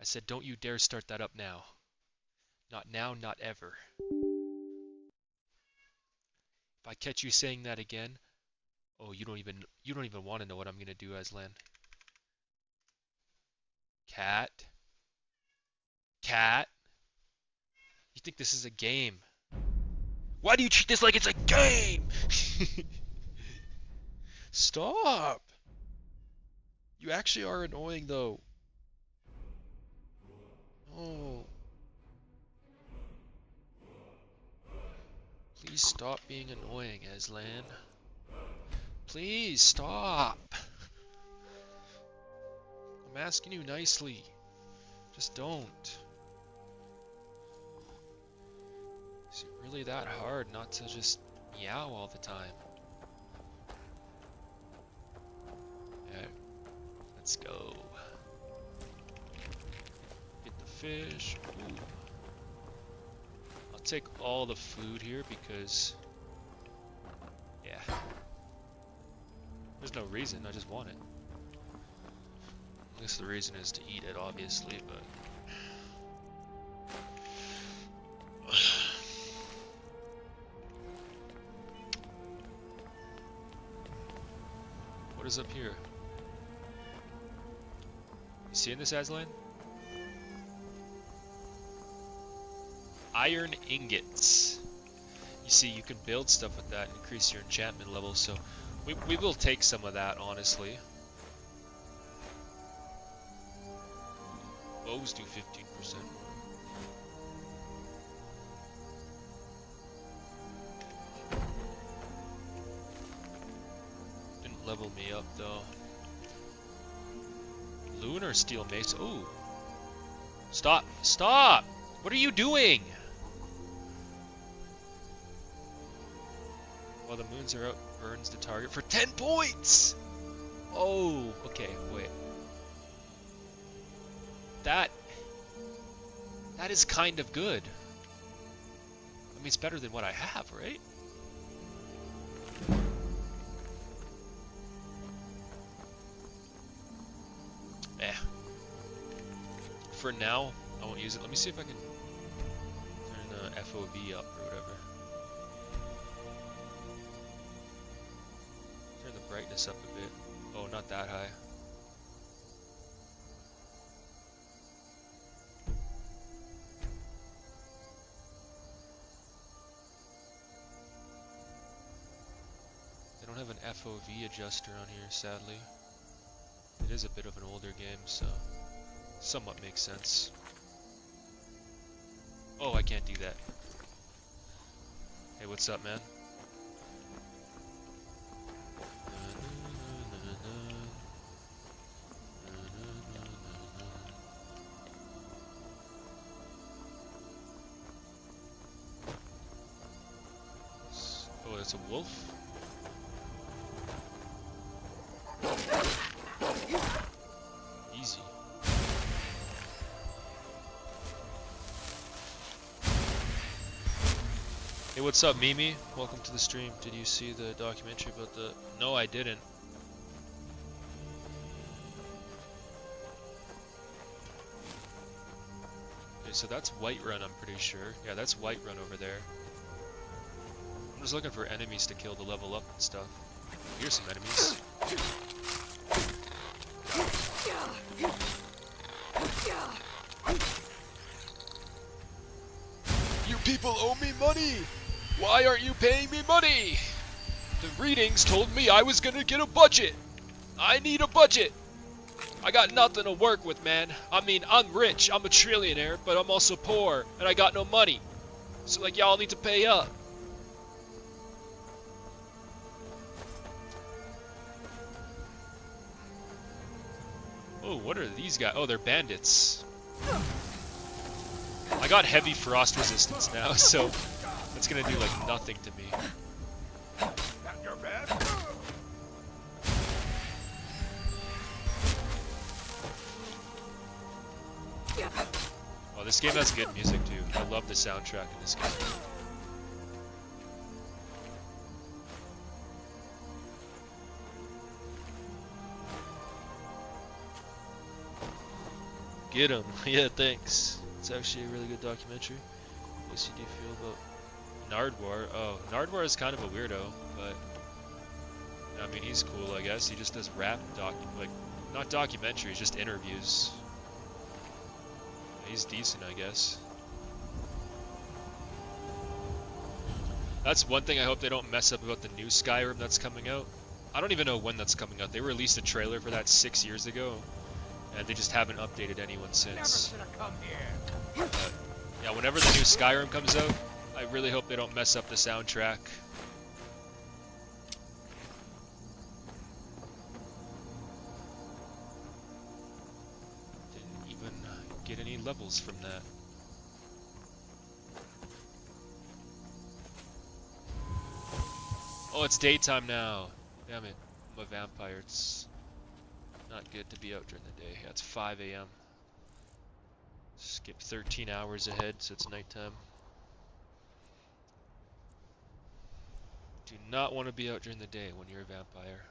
I said, don't you dare start that up now. Not now, not ever. If I catch you saying that again, oh, you don't even want to know what I'm gonna do, Aslan. Cat, cat. You think this is a game? Why do you treat this like it's a game? Stop. You actually are annoying though. Oh, please stop being annoying, Aslan. Please stop. I'm asking you nicely. Just don't. Is it really that hard not to just meow all the time? Yeah, let's go. Get the fish. Ooh. I'll take all the food here because, yeah, there's no reason, I just want it. At least the reason is to eat it, obviously, but... What is up here? You seeing this, Aslan? Iron ingots. You see, you can build stuff with that, increase your enchantment level, so we will take some of that, honestly. Bows do 15%. Didn't level me up, though. Lunar steel mace. Ooh. Stop! Stop! What are you doing? While the moons are out, burns the target for 10 points! Oh, okay, wait. That is kind of good. I mean, it's better than what I have, right? Eh. For now, I won't use it. Let me see if I can turn the FOV up or whatever. Turn the brightness up a bit. Oh, not that high. They don't have an FOV adjuster on here, sadly. It is a bit of an older game, so somewhat makes sense. Oh, I can't do that. Hey, what's up, man? Oh, that's a wolf? Easy. Hey, what's up, Mimi? Welcome to the stream. Did you see the documentary about the... No, I didn't. Okay, so that's Whiterun, I'm pretty sure. Yeah, that's Whiterun over there. I'm just looking for enemies to kill to level up and stuff. Here's some enemies. You people owe me money! Why aren't you paying me money? The readings told me I was gonna get a budget. I need a budget. I got nothing to work with, man. I mean, I'm rich, I'm a trillionaire, but I'm also poor, and I got no money. So, like, y'all need to pay up. Oh, what are these guys? Oh, they're bandits. I got heavy frost resistance now, so it's gonna do, like, nothing to me. Oh, this game has good music, too. I love the soundtrack in this game. Get him. Yeah, thanks. It's actually a really good documentary. What's do you feel about Nardwar? Oh, Nardwar is kind of a weirdo, but I mean, he's cool, I guess. He just does rap not documentaries, just interviews. He's decent, I guess. That's one thing I hope they don't mess up about the new Skyrim that's coming out. I don't even know when that's coming out. They released a trailer for that 6 years ago, and they just haven't updated anyone since. Yeah, whenever the new Skyrim comes out, I really hope they don't mess up the soundtrack. Didn't even get any levels from that. Oh, it's daytime now. Damn it. I'm a vampire. It's not good to be out during the day. Yeah, it's 5 a.m. Skip 13 hours ahead, so it's nighttime. Do not want to be out during the day when you're a vampire.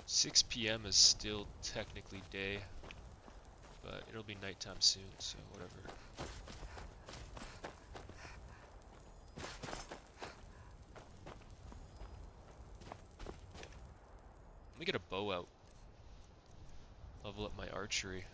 6 p.m. is still technically day, but it'll be nighttime soon, so whatever. Let me get a bow out. Level up my archery.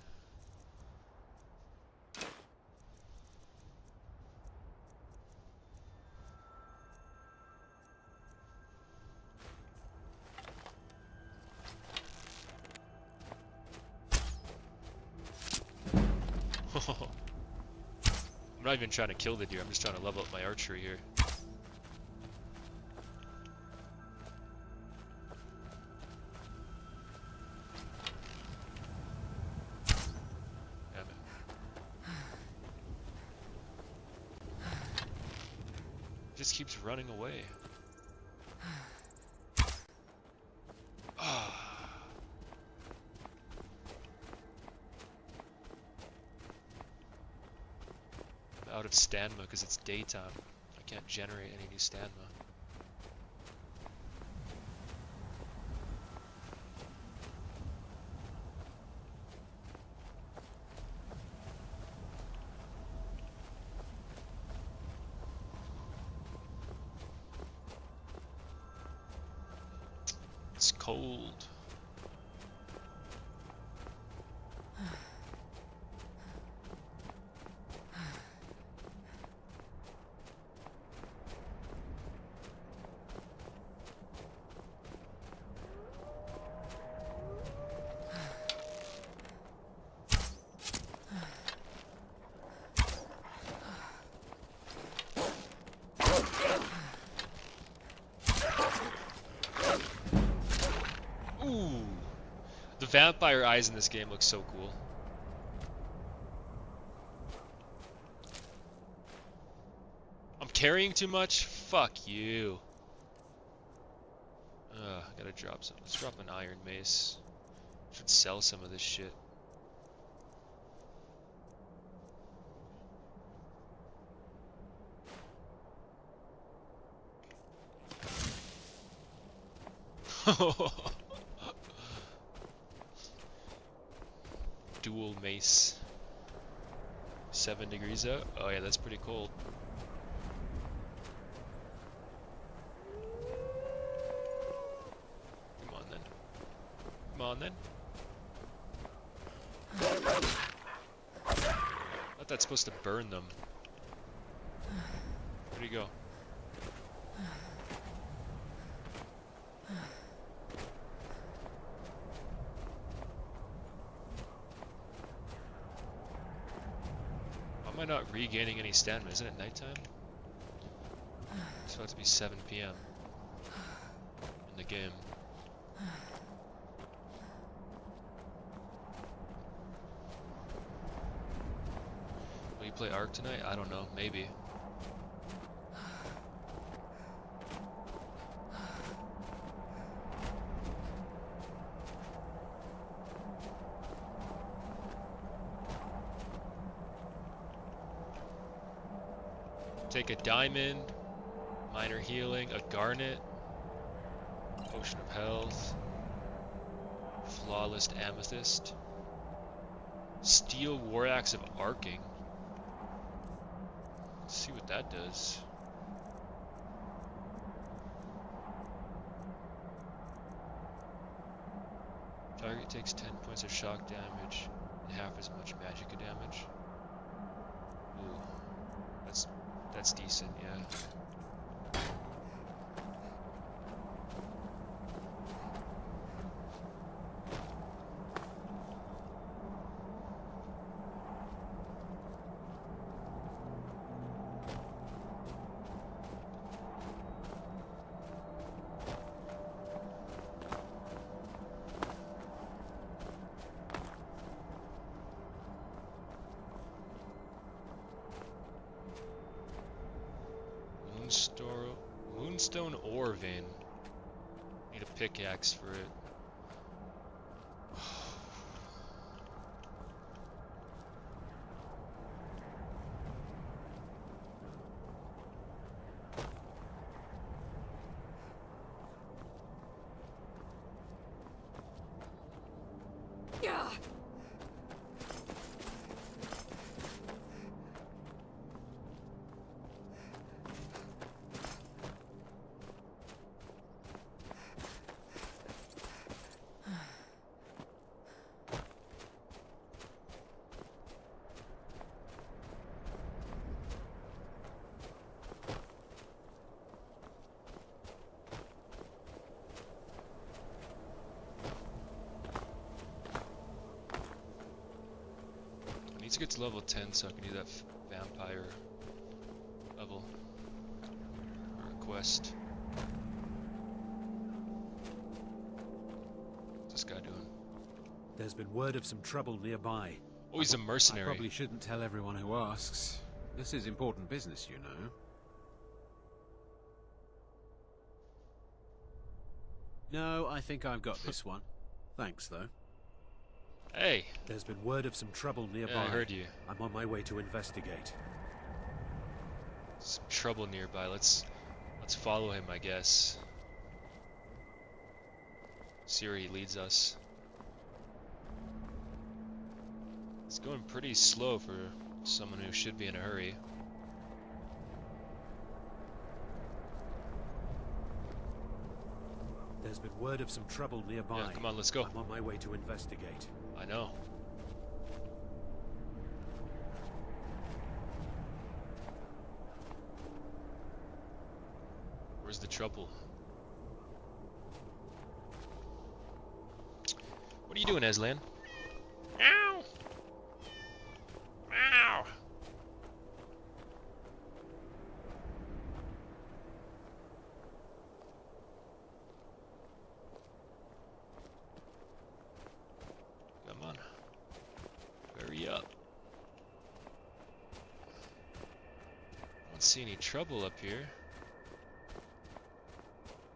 I'm not even trying to kill the deer, I'm just trying to level up my archery here. Damn it. Just keeps running away. Out of stamina because it's daytime. I can't generate any new stamina. It's cold. The vampire eyes in this game look so cool. I'm carrying too much? Fuck you. I gotta drop some. Let's drop an iron mace. Should sell some of this shit. Dual mace. 7 degrees out? Oh yeah, that's pretty cold. Come on then. Come on then. I thought that's supposed to burn them. Where'd he go? Am I not regaining any stamina? Isn't it nighttime? It's about to be 7 p.m. in the game. Will you play Ark tonight? I don't know. Maybe. Take a diamond, minor healing, a garnet. Oh Potion of health. Flawless amethyst. Steel war axe of arcing. Let's see what that does. Target takes 10 points of shock damage and half as much magicka damage. Ooh, that's decent, yeah. Moonstone ore vein. Need a pickaxe for it. I need to get to level 10 so I can do that vampire level or quest. What's this guy doing? There's been word of some trouble nearby. Oh, he's a mercenary. I probably shouldn't tell everyone who asks. This is important business, you know. No, I think I've got this one. Thanks, though. Hey! There's been word of some trouble nearby. Yeah, I heard you. I'm on my way to investigate. Some trouble nearby. Let's follow him, I guess. See where he leads us. It's going pretty slow for someone who should be in a hurry. There's been word of some trouble nearby. Yeah, come on, let's go. I'm on my way to investigate. I know. Where's the trouble? What are you doing, Aslan? Ow! Ow! Come on. Hurry up. I don't see any trouble up here.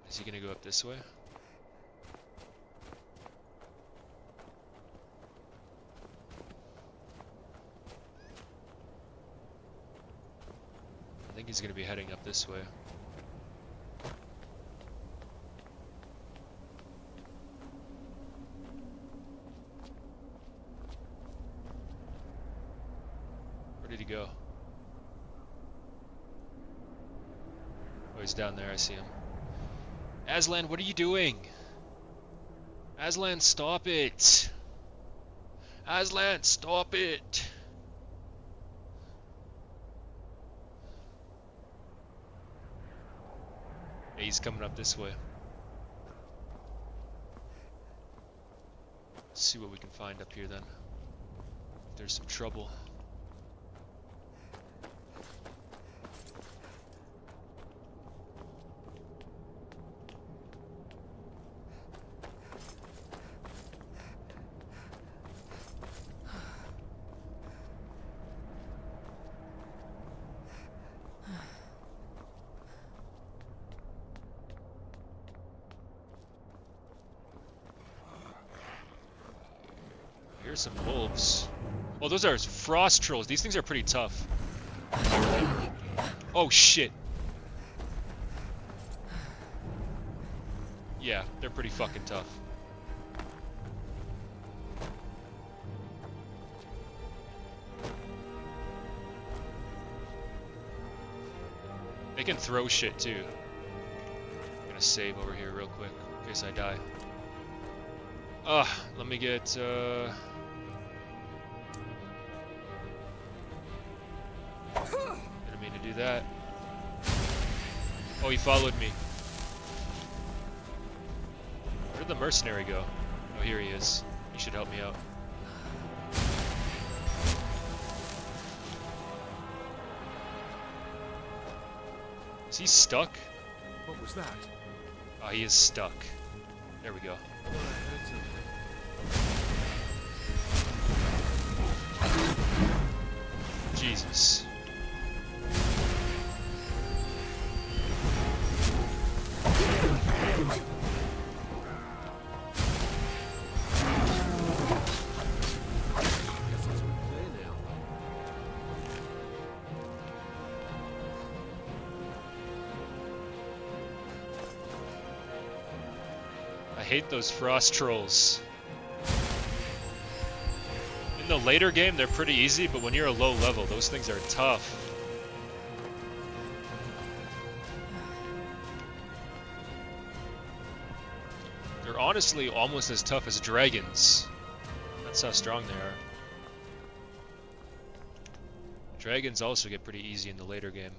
Is he gonna go up this way? I think he's gonna be heading up this way. Where did he go? Oh, he's down there, I see him. Aslan, what are you doing? Aslan, stop it! Aslan, stop it! Hey, he's coming up this way. Let's see what we can find up here then. If there's some trouble. Here's some wolves. Oh, those are frost trolls. These things are pretty tough. Oh, shit. Yeah, they're pretty fucking tough. They can throw shit too. I'm gonna save over here real quick in case I die. Let me get didn't mean to do that. Oh, he followed me. Where did the mercenary go? Oh, here he is. He should help me out. Is he stuck? What was that? Oh, he is stuck. There we go. I heard something. Jesus. Guess it's all clear now. I hate those frost trolls. In the later game, they're pretty easy, but when you're a low level, those things are tough. They're honestly almost as tough as dragons. That's how strong they are. Dragons also get pretty easy in the later game.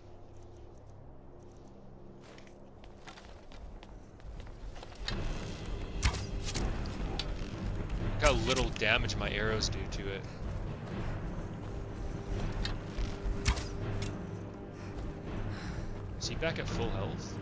Look how little damage my arrows do to it. Is he back at full health?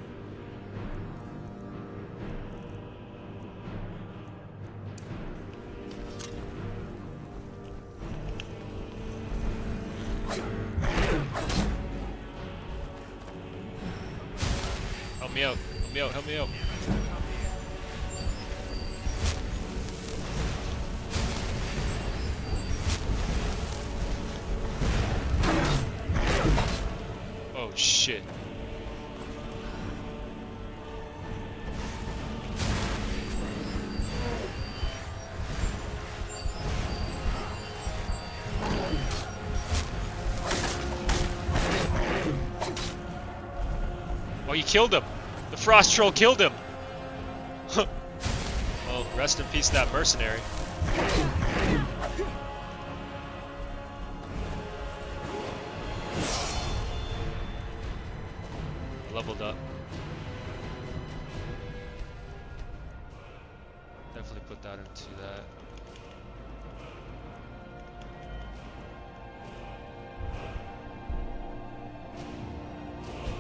Help me out, help me out, help me out. Oh shit. Oh, you killed him. The frost troll killed him. Well, rest in peace, that mercenary. Leveled up. Definitely put that into that.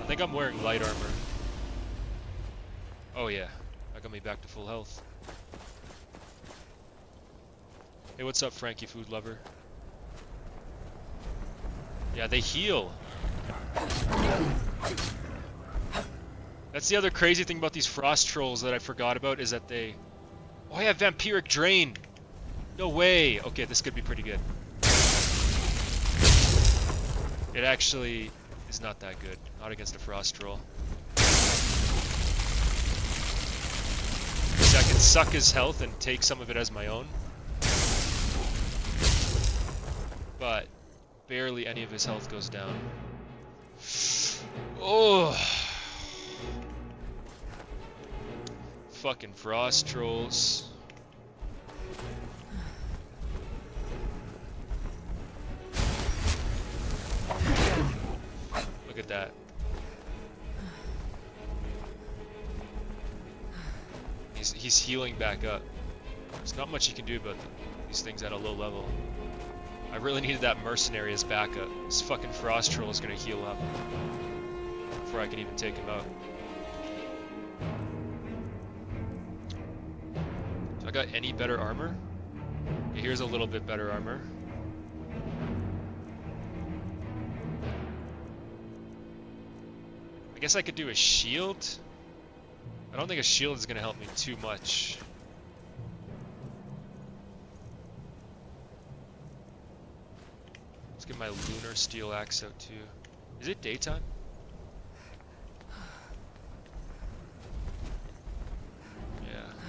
I think I'm wearing light armor. Oh yeah, that got me back to full health. Hey, what's up, Frankie Food Lover? Yeah, they heal. That's the other crazy thing about these frost trolls that I forgot about, is that they... Oh, I have vampiric drain! No way! Okay, this could be pretty good. It actually is not that good. Not against a frost troll. Because I can suck his health and take some of it as my own. But barely any of his health goes down. Oh! Fucking frost trolls. Look at that. He's healing back up. There's not much you can do about these things at a low level. I really needed that mercenary as backup. This fucking frost troll is gonna heal up before I can even take him out. So I got any better armor? Okay, here's a little bit better armor. I guess I could do a shield. I don't think a shield is gonna help me too much. Let's get my lunar steel axe out too. Is it daytime?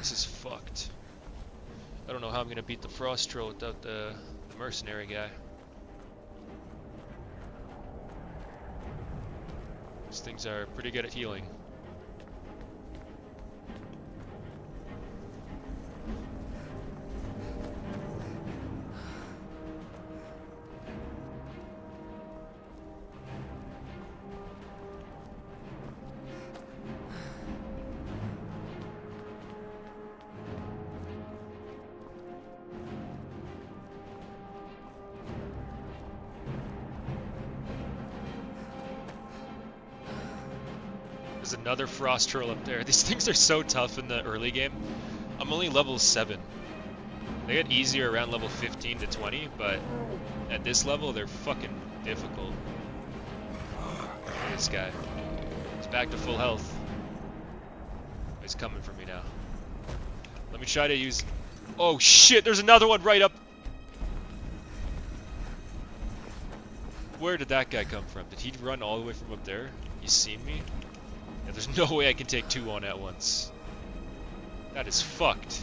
This is fucked. I don't know how I'm gonna beat the Frost Troll without the mercenary guy. These things are pretty good at healing. There's another Frost Troll up there. These things are so tough in the early game. I'm only level 7. They get easier around level 15 to 20, but at this level, they're fucking difficult. This guy. He's back to full health. He's coming for me now. Let me try to use... Oh shit, there's another one right up... Where did that guy come from? Did he run all the way from up there? He's seen me? Yeah, there's no way I can take 2 on at once. That is fucked.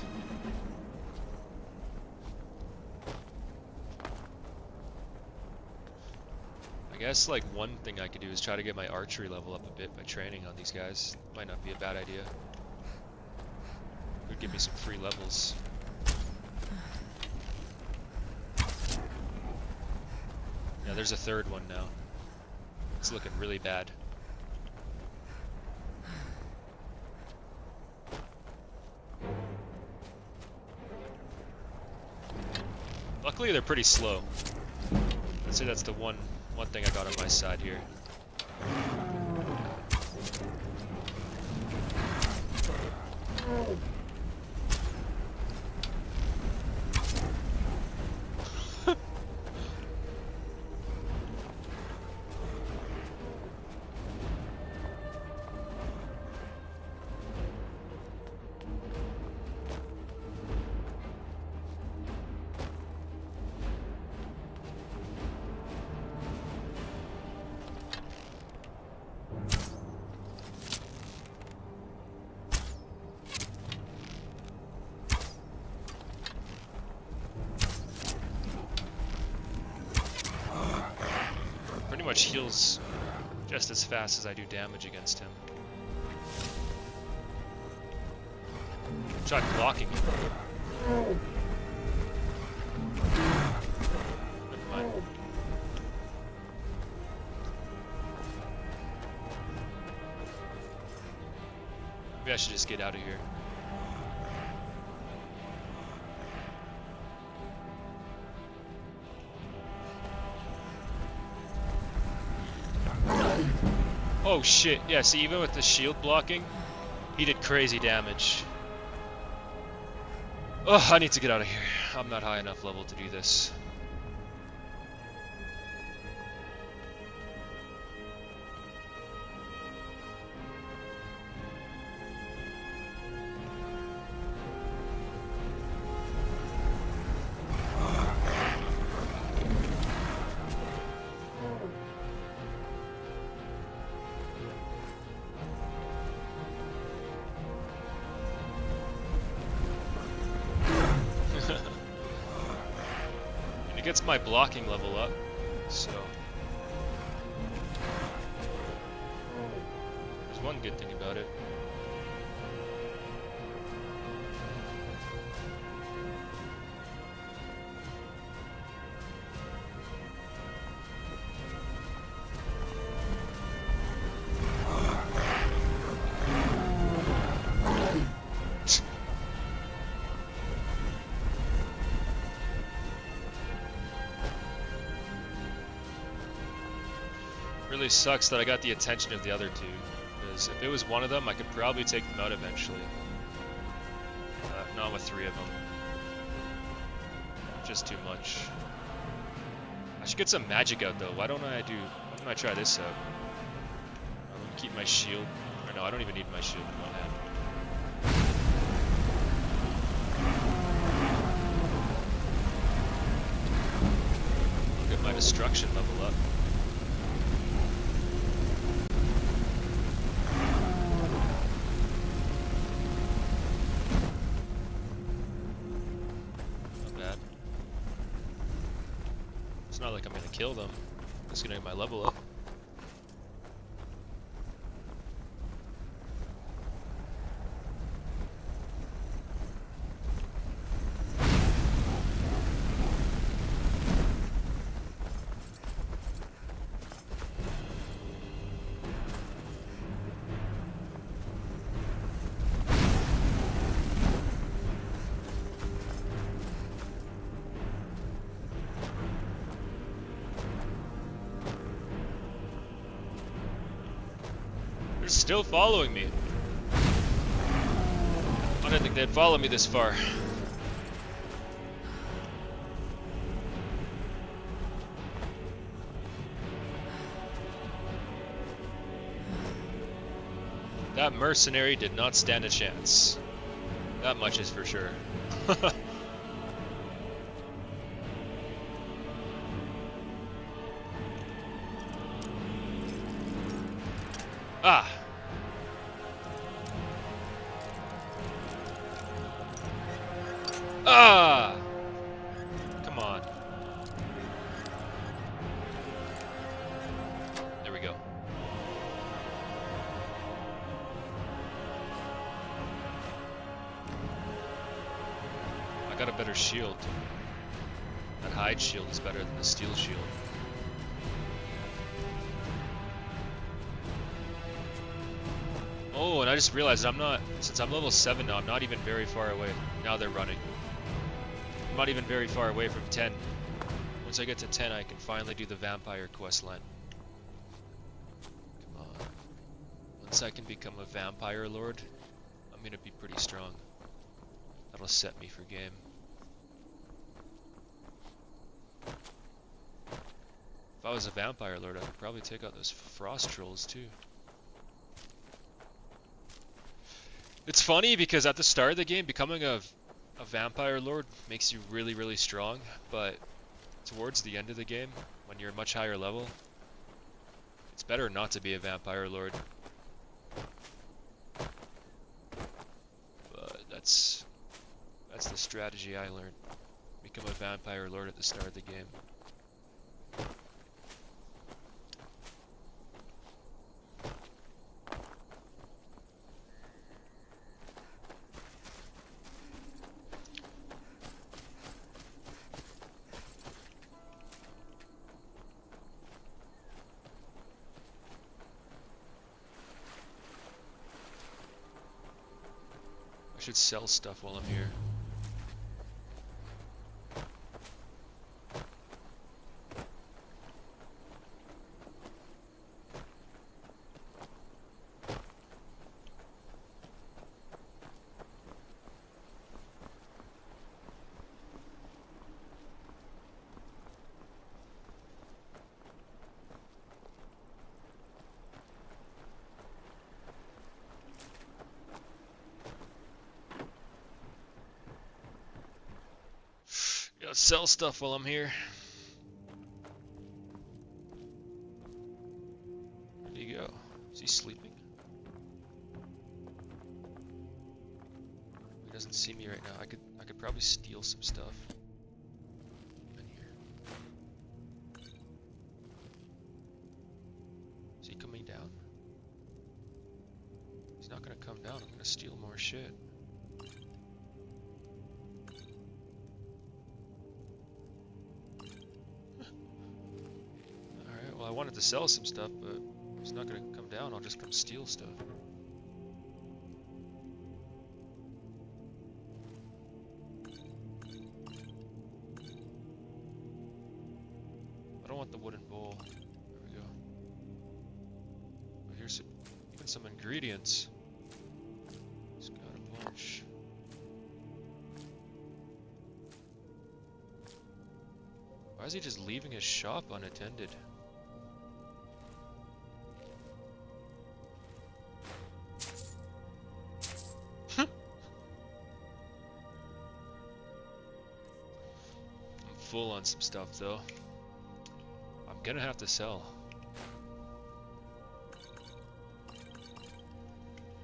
I guess like one thing I could do is try to get my archery level up a bit by training on these guys. Might not be a bad idea. Could give me some free levels. Yeah, there's a third one now. It's looking really bad. Luckily, they're pretty slow. I'd say that's the one thing I got on my side here. Much heals just as fast as I do damage against him. Try blocking him. Never mind. Maybe I should just get out of here. Oh shit, yeah, see, even with the shield blocking, he did crazy damage. Oh, I need to get out of here. I'm not high enough level to do this. It gets my blocking level up, so there's one good thing about it. Really sucks that I got the attention of the other two, because if it was one of them, I could probably take them out eventually. Not with 3 of them. Just too much. I should get some magic out though. Why don't I try this out? Let me keep my shield. Or no, I don't even need my shield in one hand. I'll get my destruction level up. not like I'm gonna kill them. I'm just gonna get my level up. They're still following me. I didn't think they'd follow me this far. That mercenary did not stand a chance. That much is for sure. Ah! Ah! Come on. There we go. I got a better shield. That hide shield is better than the steel shield. Oh, and I just realized since I'm level 7 now, I'm not even very far away. Now they're running. I'm not even very far away from 10. Once I get to 10, I can finally do the vampire quest line. Come on. Once I can become a vampire lord, I'm gonna be pretty strong. That'll set me for game. If I was a vampire lord, I could probably take out those frost trolls too. It's funny because at the start of the game, becoming a vampire lord makes you really, really strong, but towards the end of the game, when you're a much higher level, it's better not to be a vampire lord. But that's the strategy I learned. Become a vampire lord at the start of the game. I should sell stuff while I'm here. Gotta sell stuff while I'm here. Where'd he go? Is he sleeping? He doesn't see me right now. I could probably steal some stuff. In here. Is he coming down? He's not gonna come down. I'm gonna steal more shit. Well, I wanted to sell some stuff, but he's not gonna come down. I'll just come steal stuff. I don't want the wooden bowl. There we go. Oh, here's even some ingredients. He's got a bunch. Why is he just leaving his shop unattended? Full on some stuff though. I'm gonna have to sell.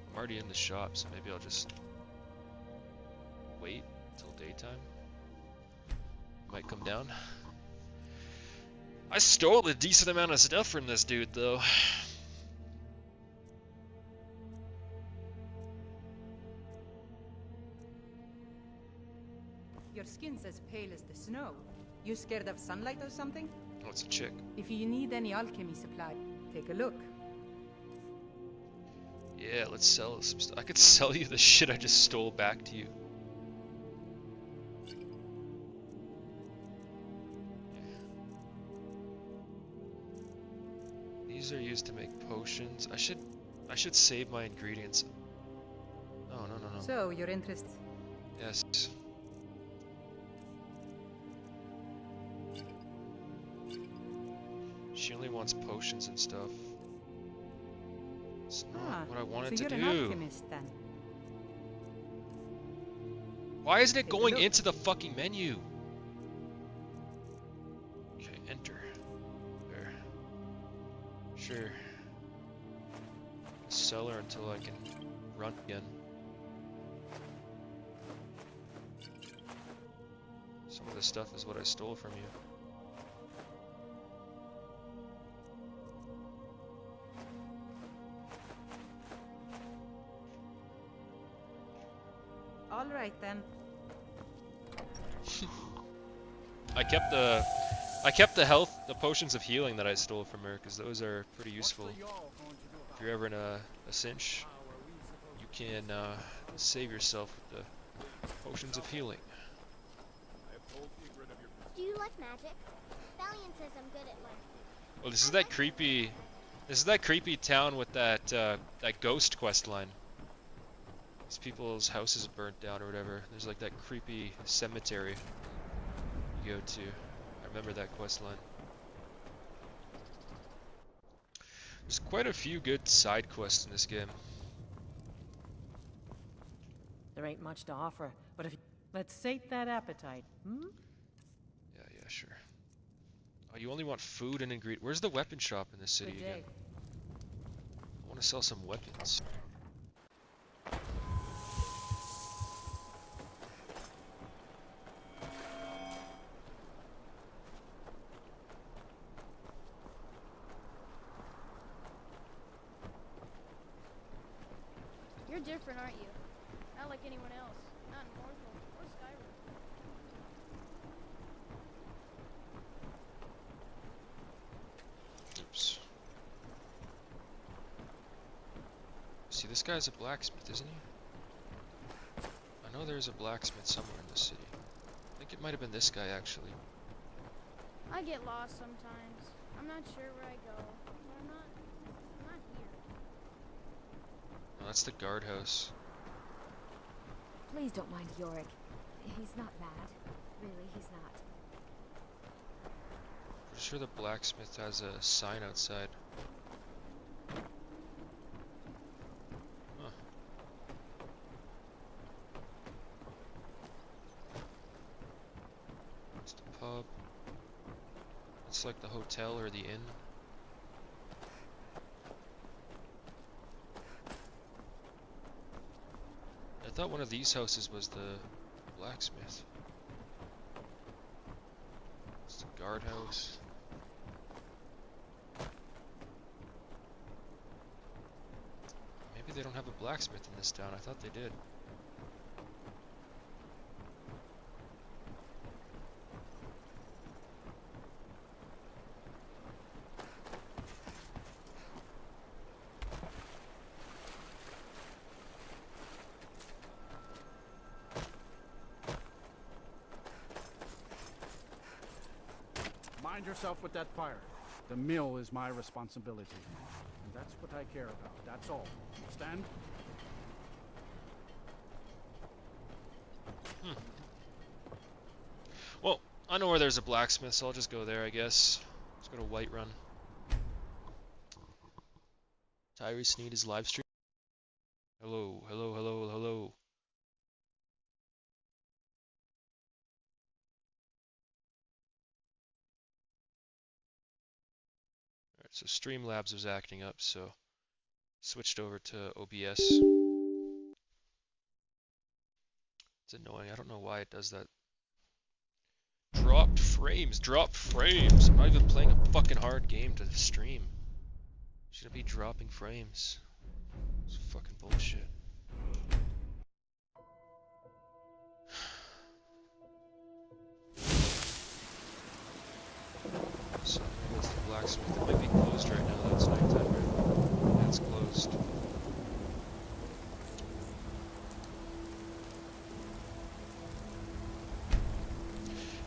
I'm already in the shop, so maybe I'll just wait until daytime. Might come down. I stole a decent amount of stuff from this dude, though. Your skin's as pale as the snow. You scared of sunlight or something? Oh, it's a chick. If you need any alchemy supply, take a look. Yeah, let's sell some stuff. I could sell you the shit I just stole back to you. These are used to make potions. I should save my ingredients. Oh, no. So, your interest? Yes. She only wants potions and stuff. It's not what I wanted so to you're do. an alchemist then. Why isn't it Take a going look. into the fucking menu? Okay, enter. There. Sure. Sell her until I can run again. Some of this stuff is what I stole from you. All right then. I kept the potions of healing that I stole from her because those are pretty useful. If you're ever in a cinch, you can save yourself with the potions of healing. Do you like magic? Valiant says I'm good at learning. Well, this is that creepy town with that that ghost quest line. These people's houses burnt down or whatever. There's like that creepy cemetery you go to. I remember that quest line. There's quite a few good side quests in this game. There ain't much to offer, but if let's sate that appetite, hmm? Yeah, sure. Oh, you only want food and ingredient. Where's the weapon shop in this city Good again? day. I want to sell some weapons. You're different, aren't you? Not like anyone else. Not in Mortal or Skyrim. Oops. See, this guy's a blacksmith, isn't he? I know there's a blacksmith somewhere in the city. I think it might have been this guy, actually. I get lost sometimes. I'm not sure where I go. But I'm not here. No, that's the guardhouse. Please don't mind Yorick. He's not mad. Really, he's not. Pretty sure the blacksmith has a sign outside. Huh. It's the pub. It's like the hotel or the inn. I thought one of these houses was the blacksmith. It's the guardhouse. Maybe they don't have a blacksmith in this town. I thought they did. Mind yourself with that fire. The mill is my responsibility. And that's what I care about. That's all. Understand? Well, I know where there's a blacksmith, so I'll just go there, I guess. Let's go to Whiterun. Tyrese need his live stream. Hello. Alright, so Streamlabs was acting up, so switched over to OBS. It's annoying. I don't know why it does that. Draw Dropped frames. Dropped frames. I'm not even playing a fucking hard game to stream. Shouldn't be dropping frames. It's fucking bullshit. So that's the blacksmith. It might be closed right now. That's nighttime, right? Yeah, it's closed.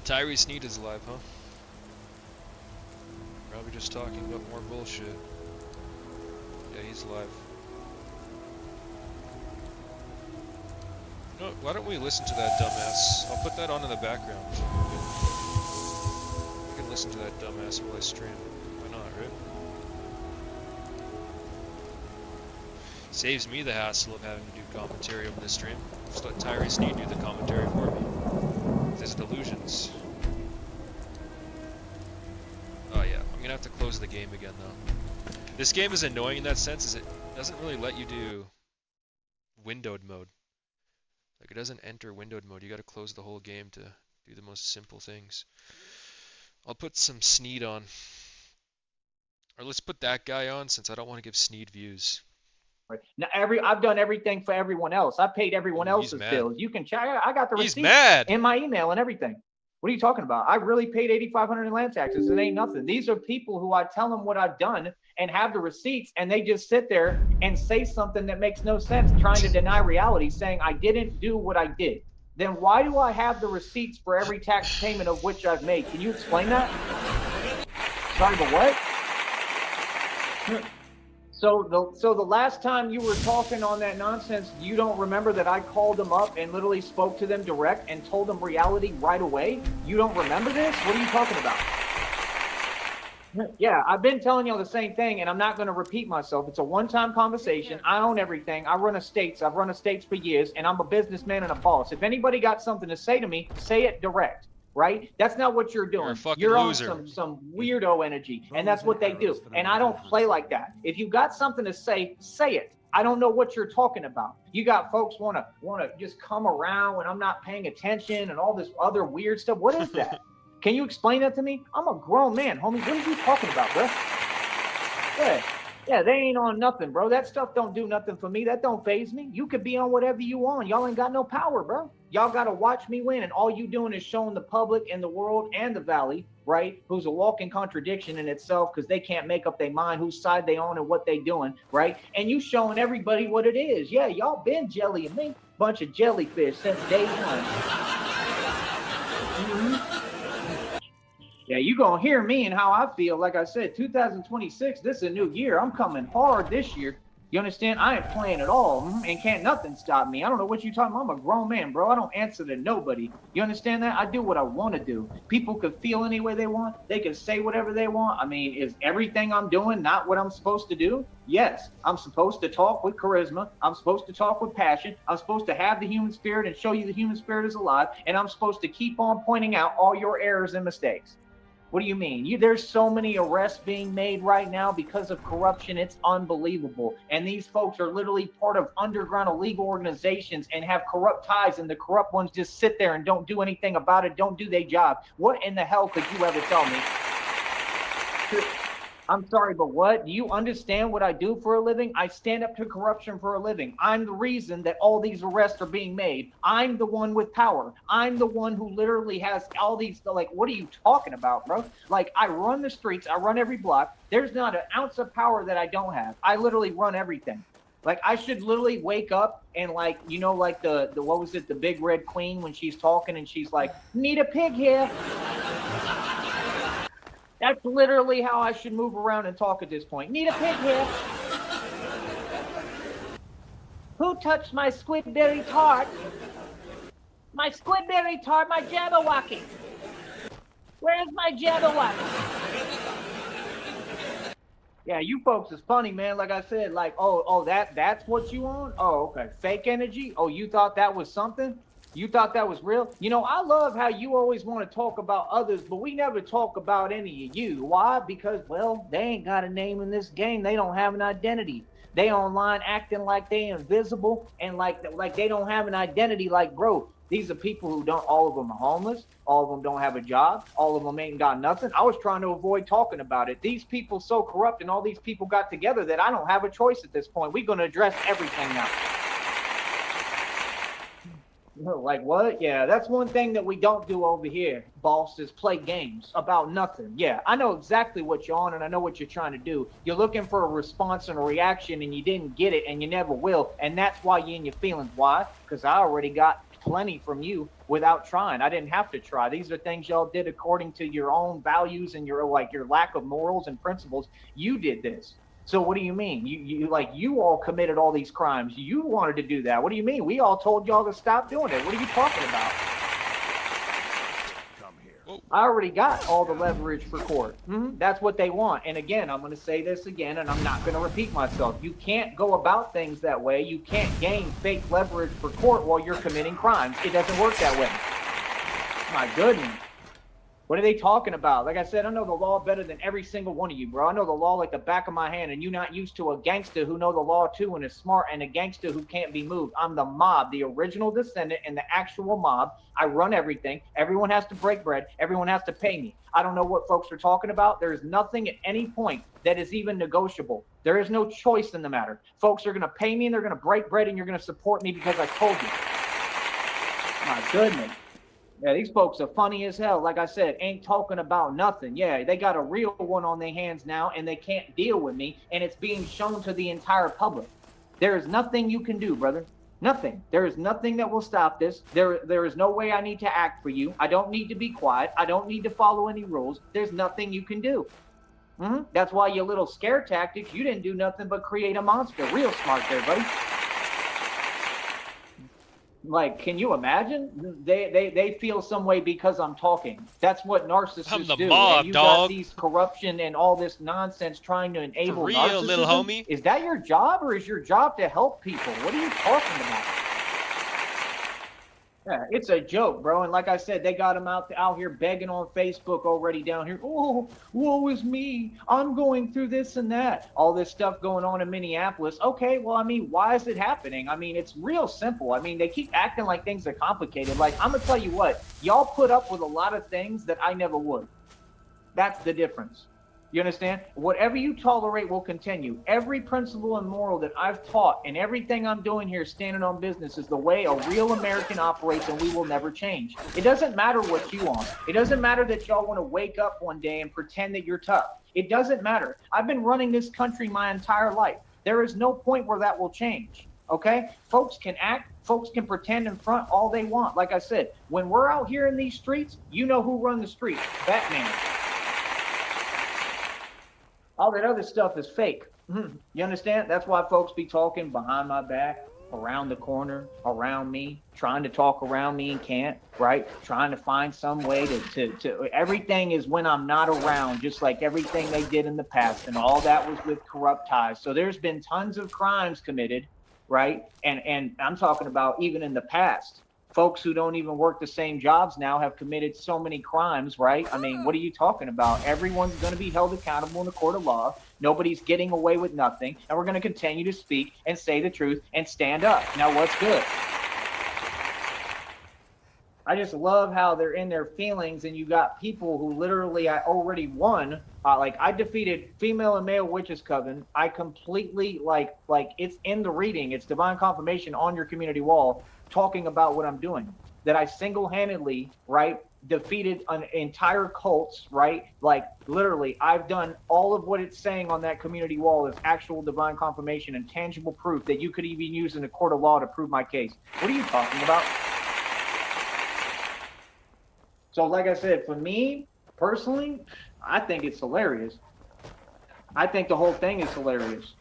Tyree Sneed is alive, huh? Probably just talking about more bullshit. Yeah, he's alive. You know what, why don't we listen to that dumbass? I'll put that on in the background. We can listen to that dumbass while I stream. Why not, right? Saves me the hassle of having to do commentary over the stream. Just let Tyree Sneed do the commentary for me. His delusions. Oh yeah, I'm gonna have to close the game again though. This game is annoying in that sense, is it doesn't really let you do windowed mode. Like it doesn't enter windowed mode, you gotta close the whole game to do the most simple things. I'll put some Sneed on. Or let's put that guy on since I don't want to give Sneed views. Now I've done everything for everyone else. I paid everyone else's bills. You can check. I got the receipt in my email and everything. What are you talking about? I really paid $8,500 in land taxes. It ain't nothing. These are people who I tell them what I've done and have the receipts, and they just sit there and say something that makes no sense, trying to deny reality, saying I didn't do what I did. Then why do I have the receipts for every tax payment of which I've made? Can you explain that? Sorry, but what? So the last time you were talking on that nonsense, you don't remember that I called them up and literally spoke to them direct and told them reality right away? You don't remember this? What are you talking about? Yeah, I've been telling y'all the same thing, and I'm not going to repeat myself. It's a one-time conversation. I own everything. I run estates. I've run estates for years, and I'm a businessman and a boss. If anybody got something to say to me, say it direct. Right? That's not what you're doing. You're on some weirdo energy, and that's what they do. And I don't play like that. If you got something to say, say it. I don't know what you're talking about. You got folks wanna just come around when I'm not paying attention and all this other weird stuff. What is that? Can you explain that to me? I'm a grown man, homie. What are you talking about, bro? Yeah, they ain't on nothing, bro. That stuff don't do nothing for me. That don't faze me. You could be on whatever you want. Y'all ain't got no power, bro. Y'all got to watch me win, and all you doing is showing the public and the world and the valley, right, who's a walking contradiction in itself because they can't make up their mind whose side they on and what they doing, right? And you showing everybody what it is. Yeah, y'all been jellying me. Bunch of jellyfish since day one. Yeah, you gonna hear me and how I feel. Like I said, 2026, this is a new year. I'm coming hard this year. You understand? I ain't playing at all, and can't nothing stop me. I don't know what you're talking about. I'm a grown man, bro. I don't answer to nobody. You understand that? I do what I want to do. People could feel any way they want. They can say whatever they want. I mean, is everything I'm doing not what I'm supposed to do? Yes, I'm supposed to talk with charisma. I'm supposed to talk with passion. I'm supposed to have the human spirit and show you the human spirit is alive. And I'm supposed to keep on pointing out all your errors and mistakes. What do you mean? There's so many arrests being made right now because of corruption. It's unbelievable. And these folks are literally part of underground illegal organizations and have corrupt ties, and the corrupt ones just sit there and don't do anything about it, don't do their job. What in the hell could you ever tell me? I'm sorry, but what? Do you understand what I do for a living? I stand up to corruption for a living. I'm the reason that all these arrests are being made. I'm the one with power. I'm the one who literally has all these, like, what are you talking about, bro? Like, I run the streets. I run every block. There's not an ounce of power that I don't have. I literally run everything. Like, I should literally wake up and, like, you know, like the what was it, the Big Red Queen, when she's talking and she's like, need a pig here. That's literally how I should move around and talk at this point. Need a pig here. Who touched my squidberry tart? My squidberry tart, my Jabberwocky. Where's my Jabberwocky? Yeah, you folks is funny, man. Like I said, like, that's what you on? Oh, okay. Fake energy? Oh, you thought that was something? You thought that was real? You know, I love how you always want to talk about others, but we never talk about any of you. Why? Because, well, they ain't got a name in this game. They don't have an identity. They online acting like they invisible and like they don't have an identity. Like, bro, these are people who don't, all of them are homeless. All of them don't have a job. All of them ain't got nothing. I was trying to avoid talking about it. These people so corrupt and all these people got together that I don't have a choice at this point. We're going to address everything now. Like what? Yeah, that's one thing that we don't do over here, boss, is play games about nothing. Yeah, I know exactly what you're on and I know what you're trying to do. You're looking for a response and a reaction and you didn't get it and you never will. And that's why you're in your feelings. Why? Because I already got plenty from you without trying. I didn't have to try. These are things y'all did according to your own values and your lack of morals and principles. You did this. So what do you mean? You all committed all these crimes. You wanted to do that. What do you mean? We all told y'all to stop doing it. What are you talking about? Come here. I already got all the leverage for court. That's what they want. And again, I'm going to say this again, and I'm not going to repeat myself. You can't go about things that way. You can't gain fake leverage for court while you're committing crimes. It doesn't work that way. My goodness. What are they talking about? Like I said, I know the law better than every single one of you, bro. I know the law like the back of my hand, and you're not used to a gangster who know the law too and is smart, and a gangster who can't be moved. I'm the mob, the original descendant and the actual mob. I run everything. Everyone has to break bread. Everyone has to pay me. I don't know what folks are talking about. There is nothing at any point that is even negotiable. There is no choice in the matter. Folks are going to pay me, and they're going to break bread, and you're going to support me because I told you. My goodness. Yeah, these folks are funny as hell. Like I said, ain't talking about nothing. Yeah, they got a real one on their hands now, and they can't deal with me, and it's being shown to the entire public. There is nothing you can do, brother. Nothing. There is nothing that will stop this. There is no way I need to act for you. I don't need to be quiet. I don't need to follow any rules. There's nothing you can do. That's why your little scare tactics, you didn't do nothing but create a monster. Real smart there, buddy. Like, can you imagine? They feel some way because I'm talking. That's what narcissists I'm the do. mob, and you dog. got these corruption and all this nonsense trying to enable For real, narcissism. little homie. Is that your job, or is your job to help people? What are you talking about? Yeah, it's a joke, bro. And like I said, they got him out here begging on Facebook already down here. Oh, woe is me. I'm going through this and that. All this stuff going on in Minneapolis. Okay, well, I mean, why is it happening? I mean, it's real simple. I mean, they keep acting like things are complicated. Like, I'm going to tell you what. Y'all put up with a lot of things that I never would. That's the difference. You understand? Whatever you tolerate will continue. Every principle and moral that I've taught and everything I'm doing here standing on business is the way a real American operates, and we will never change. It doesn't matter what you want. It doesn't matter that y'all want to wake up one day and pretend that you're tough. It doesn't matter. I've been running this country my entire life. There is no point where that will change. Okay? Folks can act, folks can pretend in front all they want. Like I said, when we're out here in these streets, you know who run the streets. Batman. All that other stuff is fake. You understand? That's why folks be talking behind my back, around the corner, around me, trying to talk around me and can't, right? Trying to find some way to everything is when I'm not around, just like everything they did in the past. And all that was with corrupt ties. So there's been tons of crimes committed, right? And I'm talking about even in the past. Folks who don't even work the same jobs now have committed so many crimes, right? I mean, what are you talking about? Everyone's going to be held accountable in the court of law. Nobody's getting away with nothing. And we're going to continue to speak and say the truth and stand up. Now, what's good? I just love how they're in their feelings, and you got people who literally I already won. Like, I defeated female and male witches coven. I completely, like it's in the reading. It's divine confirmation on your community wall, talking about what I'm doing, that I single-handedly, right, defeated an entire cults, right? Like, literally, I've done all of what it's saying on that community wall is actual divine confirmation and tangible proof that you could even use in a court of law to prove my case. What are you talking about? So, like I said, for me, personally, I think it's hilarious. I think the whole thing is hilarious.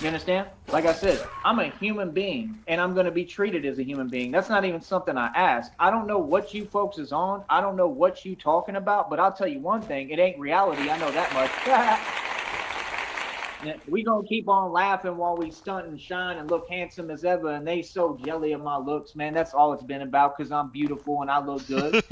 You understand? Like I said, I'm a human being, and I'm going to be treated as a human being. That's not even something I asked. I don't know what you folks is on. I don't know what you talking about, but I'll tell you one thing. It ain't reality. I know that much. We going to keep on laughing while we stunt and shine and look handsome as ever, and they so jelly of my looks, man. That's all it's been about, because I'm beautiful and I look good.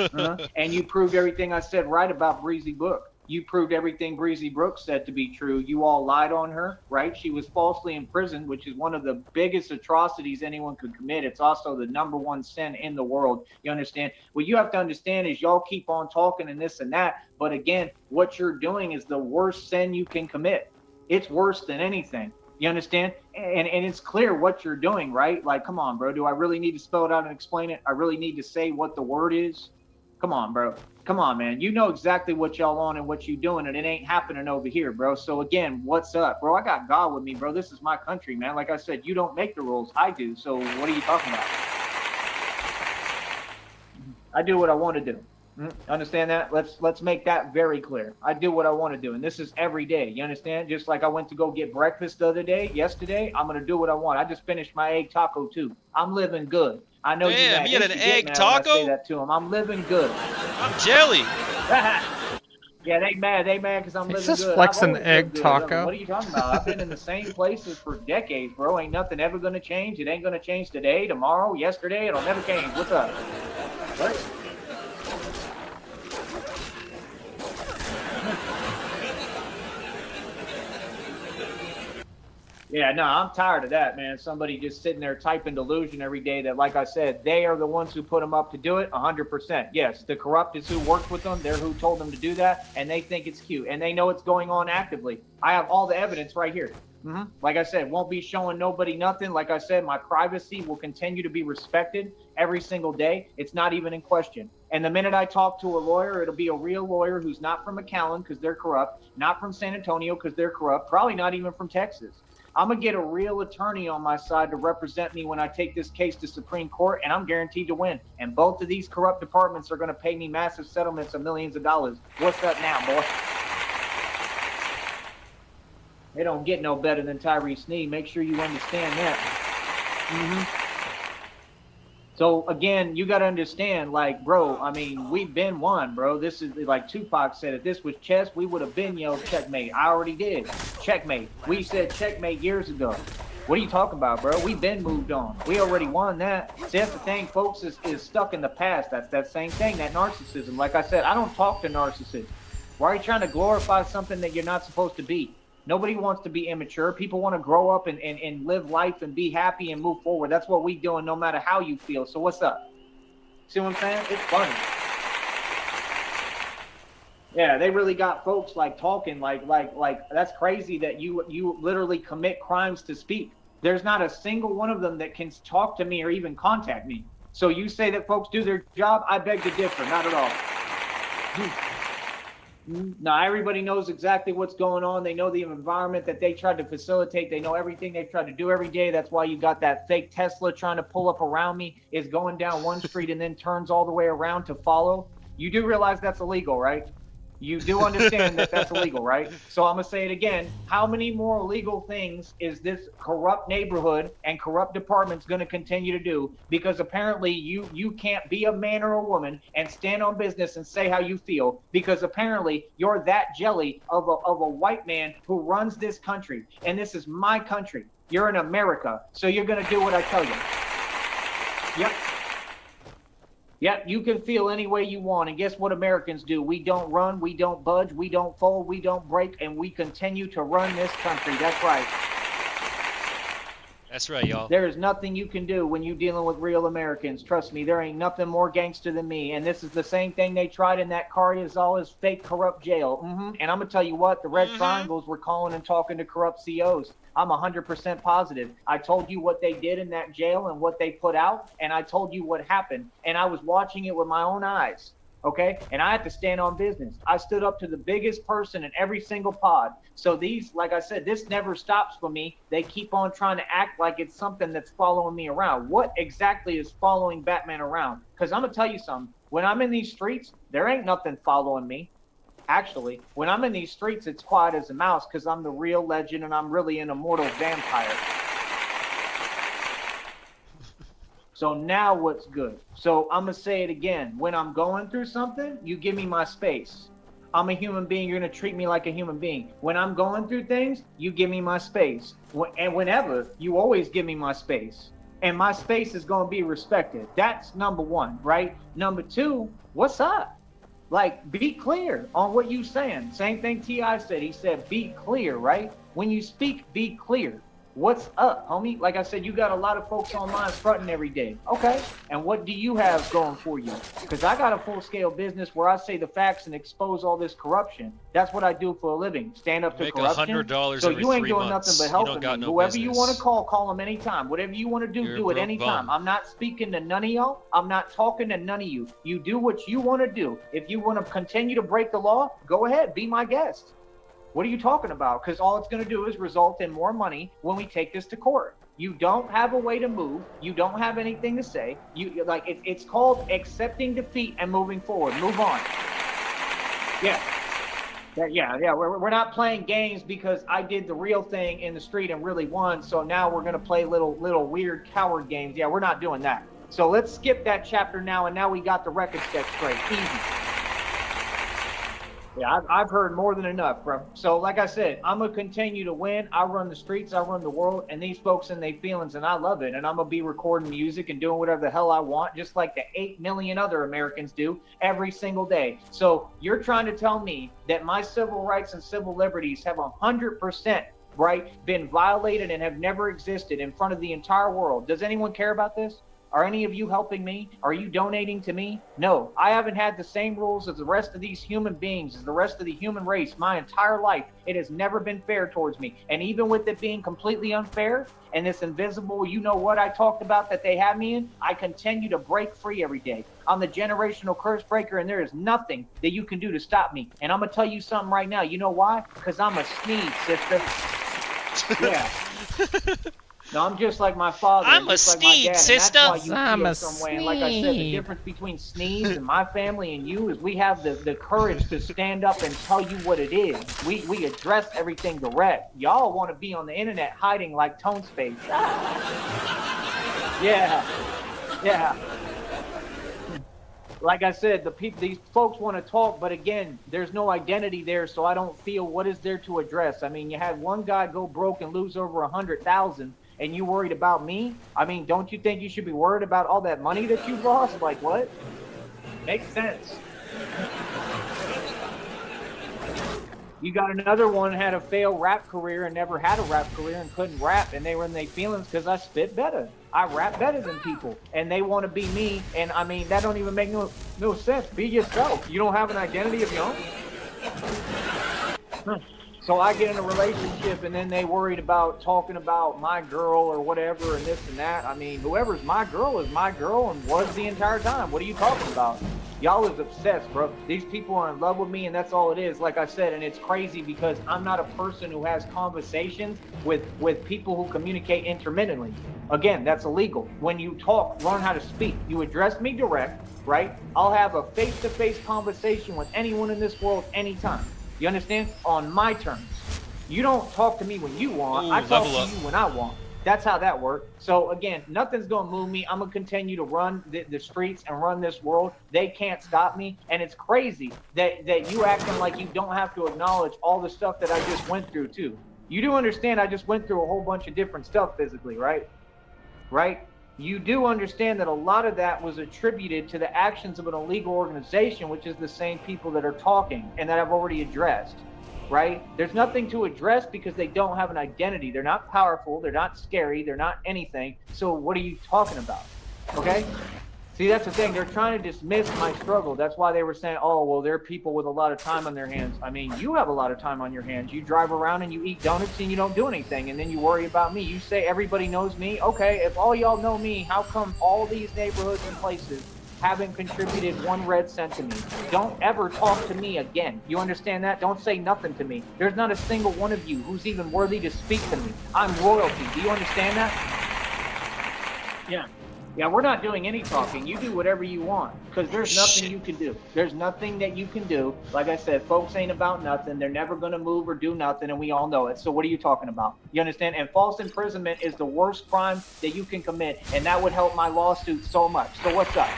And you proved everything I said right about Breezy Book. You proved everything Breezy Brooks said to be true. You all lied on her, right? She was falsely imprisoned, which is one of the biggest atrocities anyone could commit. It's also the #1 sin in the world. You understand? What you have to understand is y'all keep on talking and this and that. But again, what you're doing is the worst sin you can commit. It's worse than anything. You understand? And it's clear what you're doing, right? Like, come on, bro. Do I really need to spell it out and explain it? I really need to say what the word is? Come on, bro. Come on, man. You know exactly what y'all on and what you doing, and it ain't happening over here, bro. So again, what's up, bro? I got God with me, bro. This is my country, man. Like I said, you don't make the rules. I do. So what are you talking about? I do what I want to do. Understand that? Let's make that very clear. I do what I want to do, and this is every day. You understand? Just like I went to go get breakfast the other day, yesterday, I'm gonna do what I want. I just finished my egg taco too. I'm living good. I know Damn, you you had an egg taco? I say that to him. I'm living good. I'm jelly. Yeah, they mad because I'm living good. He's just flexing I've always egg lived good. taco. What are you talking about? I've been in the same places for decades, bro. Ain't nothing ever gonna change. It ain't gonna change today, tomorrow, yesterday. It'll never change. What's up? What? Yeah, no, I'm tired of that, man. Somebody just sitting there typing delusion every day that, like I said, they are the ones who put them up to do it, 100%. Yes, the corrupt is who worked with them. They're who told them to do that, and they think it's cute, and they know it's going on actively. I have all the evidence right here. Like I said, won't be showing nobody nothing. Like I said, my privacy will continue to be respected every single day. It's not even in question. And the minute I talk to a lawyer, it'll be a real lawyer who's not from McAllen because they're corrupt, not from San Antonio because they're corrupt, probably not even from Texas. I'm going to get a real attorney on my side to represent me when I take this case to Supreme Court, and I'm guaranteed to win. And both of these corrupt departments are going to pay me massive settlements of millions of dollars. What's up now, boy? They don't get no better than Tyree Sneed. Make sure you understand that. So again, you got to understand, like, bro, I mean, we've been won, bro. This is like Tupac said, if this was chess, we would have been yelled checkmate. I already did. Checkmate. We said checkmate years ago. What are you talking about, bro? We've been moved on. We already won that. See, that's the thing, folks, is stuck in the past. That's that same thing, that narcissism. Like I said, I don't talk to narcissists. Why are you trying to glorify something that you're not supposed to be? Nobody wants to be immature. People want to grow up and live life and be happy and move forward. That's what we doing no matter how you feel. So what's up? See what I'm saying? It's funny. Yeah, they really got folks like talking like that's crazy that you literally commit crimes to speak. There's not a single one of them that can talk to me or even contact me. So you say that folks do their job? I beg to differ. Not at all. Now, everybody knows exactly what's going on. They know the environment that they tried to facilitate. They know everything they've tried to do every day. That's why you got that fake Tesla trying to pull up around me, is going down one street and then turns all the way around to follow. You do realize that's illegal, right? You do understand that that's illegal, right? So I'm going to say it again. How many more illegal things is this corrupt neighborhood and corrupt departments going to continue to do? Because apparently you can't be a man or a woman and stand on business and say how you feel, because apparently you're that jelly of a white man who runs this country. And this is my country. You're in America. So you're going to do what I tell you. Yep. Yep, you can feel any way you want. And guess what Americans do? We don't run, we don't budge, we don't fold, we don't break, and we continue to run this country. That's right. That's right, y'all. There is nothing you can do when you're dealing with real Americans. Trust me, there ain't nothing more gangster than me. And this is the same thing they tried in that Carrizales fake corrupt jail. And I'm going to tell you what, the Red Triangles were calling and talking to corrupt COs. I'm 100% positive. I told you what they did in that jail and what they put out, and I told you what happened. And I was watching it with my own eyes. Okay, and I had to stand on business. I stood up to the biggest person in every single pod. So these, like I said, this never stops for me. They keep on trying to act like it's something that's following me around. What exactly is following Batman around? Because I'm going to tell you something. When I'm in these streets, there ain't nothing following me. Actually, when I'm in these streets, it's quiet as a mouse because I'm the real legend and I'm really an immortal vampire. So now what's good? So I'm going to say it again. When I'm going through something, you give me my space. I'm a human being. You're going to treat me like a human being. When I'm going through things, you give me my space. And whenever, you always give me my space. And my space is going to be respected. That's number one, right? Number two, what's up? Like, be clear on what you saying. Same thing T.I. said. He said, be clear, right? When you speak, be clear. What's up, homie? Like I said, you got a lot of folks online fronting every day. Okay, and what do you have going for you? Because I got a full-scale business where I say the facts and expose all this corruption. That's what I do for a living. Stand up to Make corruption. $100 So every you ain't 3 doing months. nothing but You helping don't got me. no Whoever you want to business. call them anytime. Whatever you want to do, You're a do it broke anytime. bum. I'm not speaking to none of y'all. I'm not talking to none of you. You do what you want to do. If you want to continue to break the law, go ahead. Be my guest. What are you talking about? Because all it's going to do is result in more money when we take this to court. You don't have a way to move. You don't have anything to say. You like it's called accepting defeat and moving forward. Move on. Yeah. Yeah. We're not playing games because I did the real thing in the street and really won. So now we're going to play little weird coward games. Yeah, we're not doing that. So let's skip that chapter now. And now we got the record set straight. Easy. Yeah, I've heard more than enough, bro. So like I said, I'm going to continue to win. I run the streets, I run the world, and these folks in their feelings, and I love it. And I'm going to be recording music and doing whatever the hell I want, just like the 8 million other Americans do every single day. So you're trying to tell me that my civil rights and civil liberties have 100%, right, been violated and have never existed in front of the entire world. Does anyone care about this? Are any of you helping me? Are you donating to me? No, I haven't had the same rules as the rest of these human beings, as the rest of the human race my entire life. It has never been fair towards me. And even with it being completely unfair and this invisible, you know what I talked about that they have me in, I continue to break free every day. I'm the generational curse breaker, and there is nothing that you can do to stop me. And I'm going to tell you something right now. You know why? Because I'm a sneeze, sister. Yeah. No, I'm just like my father. I'm a just like my sneeze, dad, sister. And that's why you I'm feel a some way. And like I said, the difference between Sneeze and my family and you is we have the courage to stand up and tell you what it is. We address everything direct. Y'all want to be on the internet hiding like Tone Space. Yeah. Like I said, these folks want to talk, but again, there's no identity there, so I don't feel what is there to address. I mean, you had one guy go broke and lose over 100,000, and you worried about me? I mean, don't you think you should be worried about all that money that you lost? Like, what? Makes sense. You got another one had a failed rap career and never had a rap career and couldn't rap, and they were in their feelings because I spit better. I rap better than people, and they want to be me, and I mean, that don't even make no sense. Be yourself. You don't have an identity of your own? So I get in a relationship, and then they worried about talking about my girl or whatever and this and that. I mean, whoever's my girl is my girl and was the entire time. What are you talking about? Y'all is obsessed, bro. These people are in love with me, and that's all it is, like I said. And it's crazy because I'm not a person who has conversations with people who communicate intermittently. Again, that's illegal. When you talk, learn how to speak. You address me direct, right? I'll have a face-to-face conversation with anyone in this world anytime. You understand? On my terms. You don't talk to me when you want. Ooh, I talk to level up. you when I want. That's how that works. So again, nothing's going to move me. I'm going to continue to run the streets and run this world. They can't stop me. And it's crazy that you acting like you don't have to acknowledge all the stuff that I just went through too. You do understand I just went through a whole bunch of different stuff physically, right? Right? You do understand that a lot of that was attributed to the actions of an illegal organization, which is the same people that are talking and that I've already addressed. Right? There's nothing to address because they don't have an identity. They're not powerful. They're not scary. They're not anything. So what are you talking about? Okay? See, that's the thing. They're trying to dismiss my struggle. That's why they were saying, oh, well, they're people with a lot of time on their hands. I mean, you have a lot of time on your hands. You drive around and you eat donuts and you don't do anything. And then you worry about me. You say everybody knows me. Okay, if all y'all know me, how come all these neighborhoods and places haven't contributed 1 red cent to me? Don't ever talk to me again. You understand that? Don't say nothing to me. There's not a single one of you who's even worthy to speak to me. I'm royalty. Do you understand that? Yeah, we're not doing any talking. You do whatever you want because there's nothing you can do. There's nothing that you can do. Like I said, folks ain't about nothing. They're never going to move or do nothing, and we all know it. So what are you talking about? You understand? And false imprisonment is the worst crime that you can commit, and that would help my lawsuit so much. So what's up?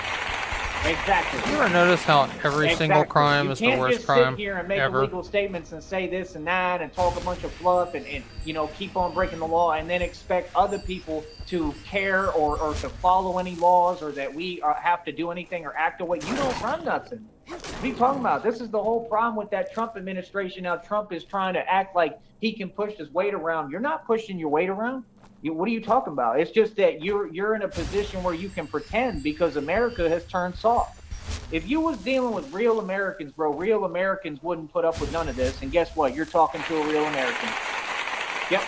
Exactly. You ever notice how every single crime is the worst You can't just crime sit here and make ever? illegal statements and say this and that and talk a bunch of fluff and you know, keep on breaking the law and then expect other people to care or to follow any laws or that we have to do anything or act away. You don't run nothing. What are you talking about? This is the whole problem with that Trump administration. Now Trump is trying to act like he can push his weight around. You're not pushing your weight around. What are you talking about? It's just that you're in a position where you can pretend because America has turned soft. If you was dealing with real Americans, bro, real Americans wouldn't put up with none of this. And guess what? You're talking to a real American. Yep.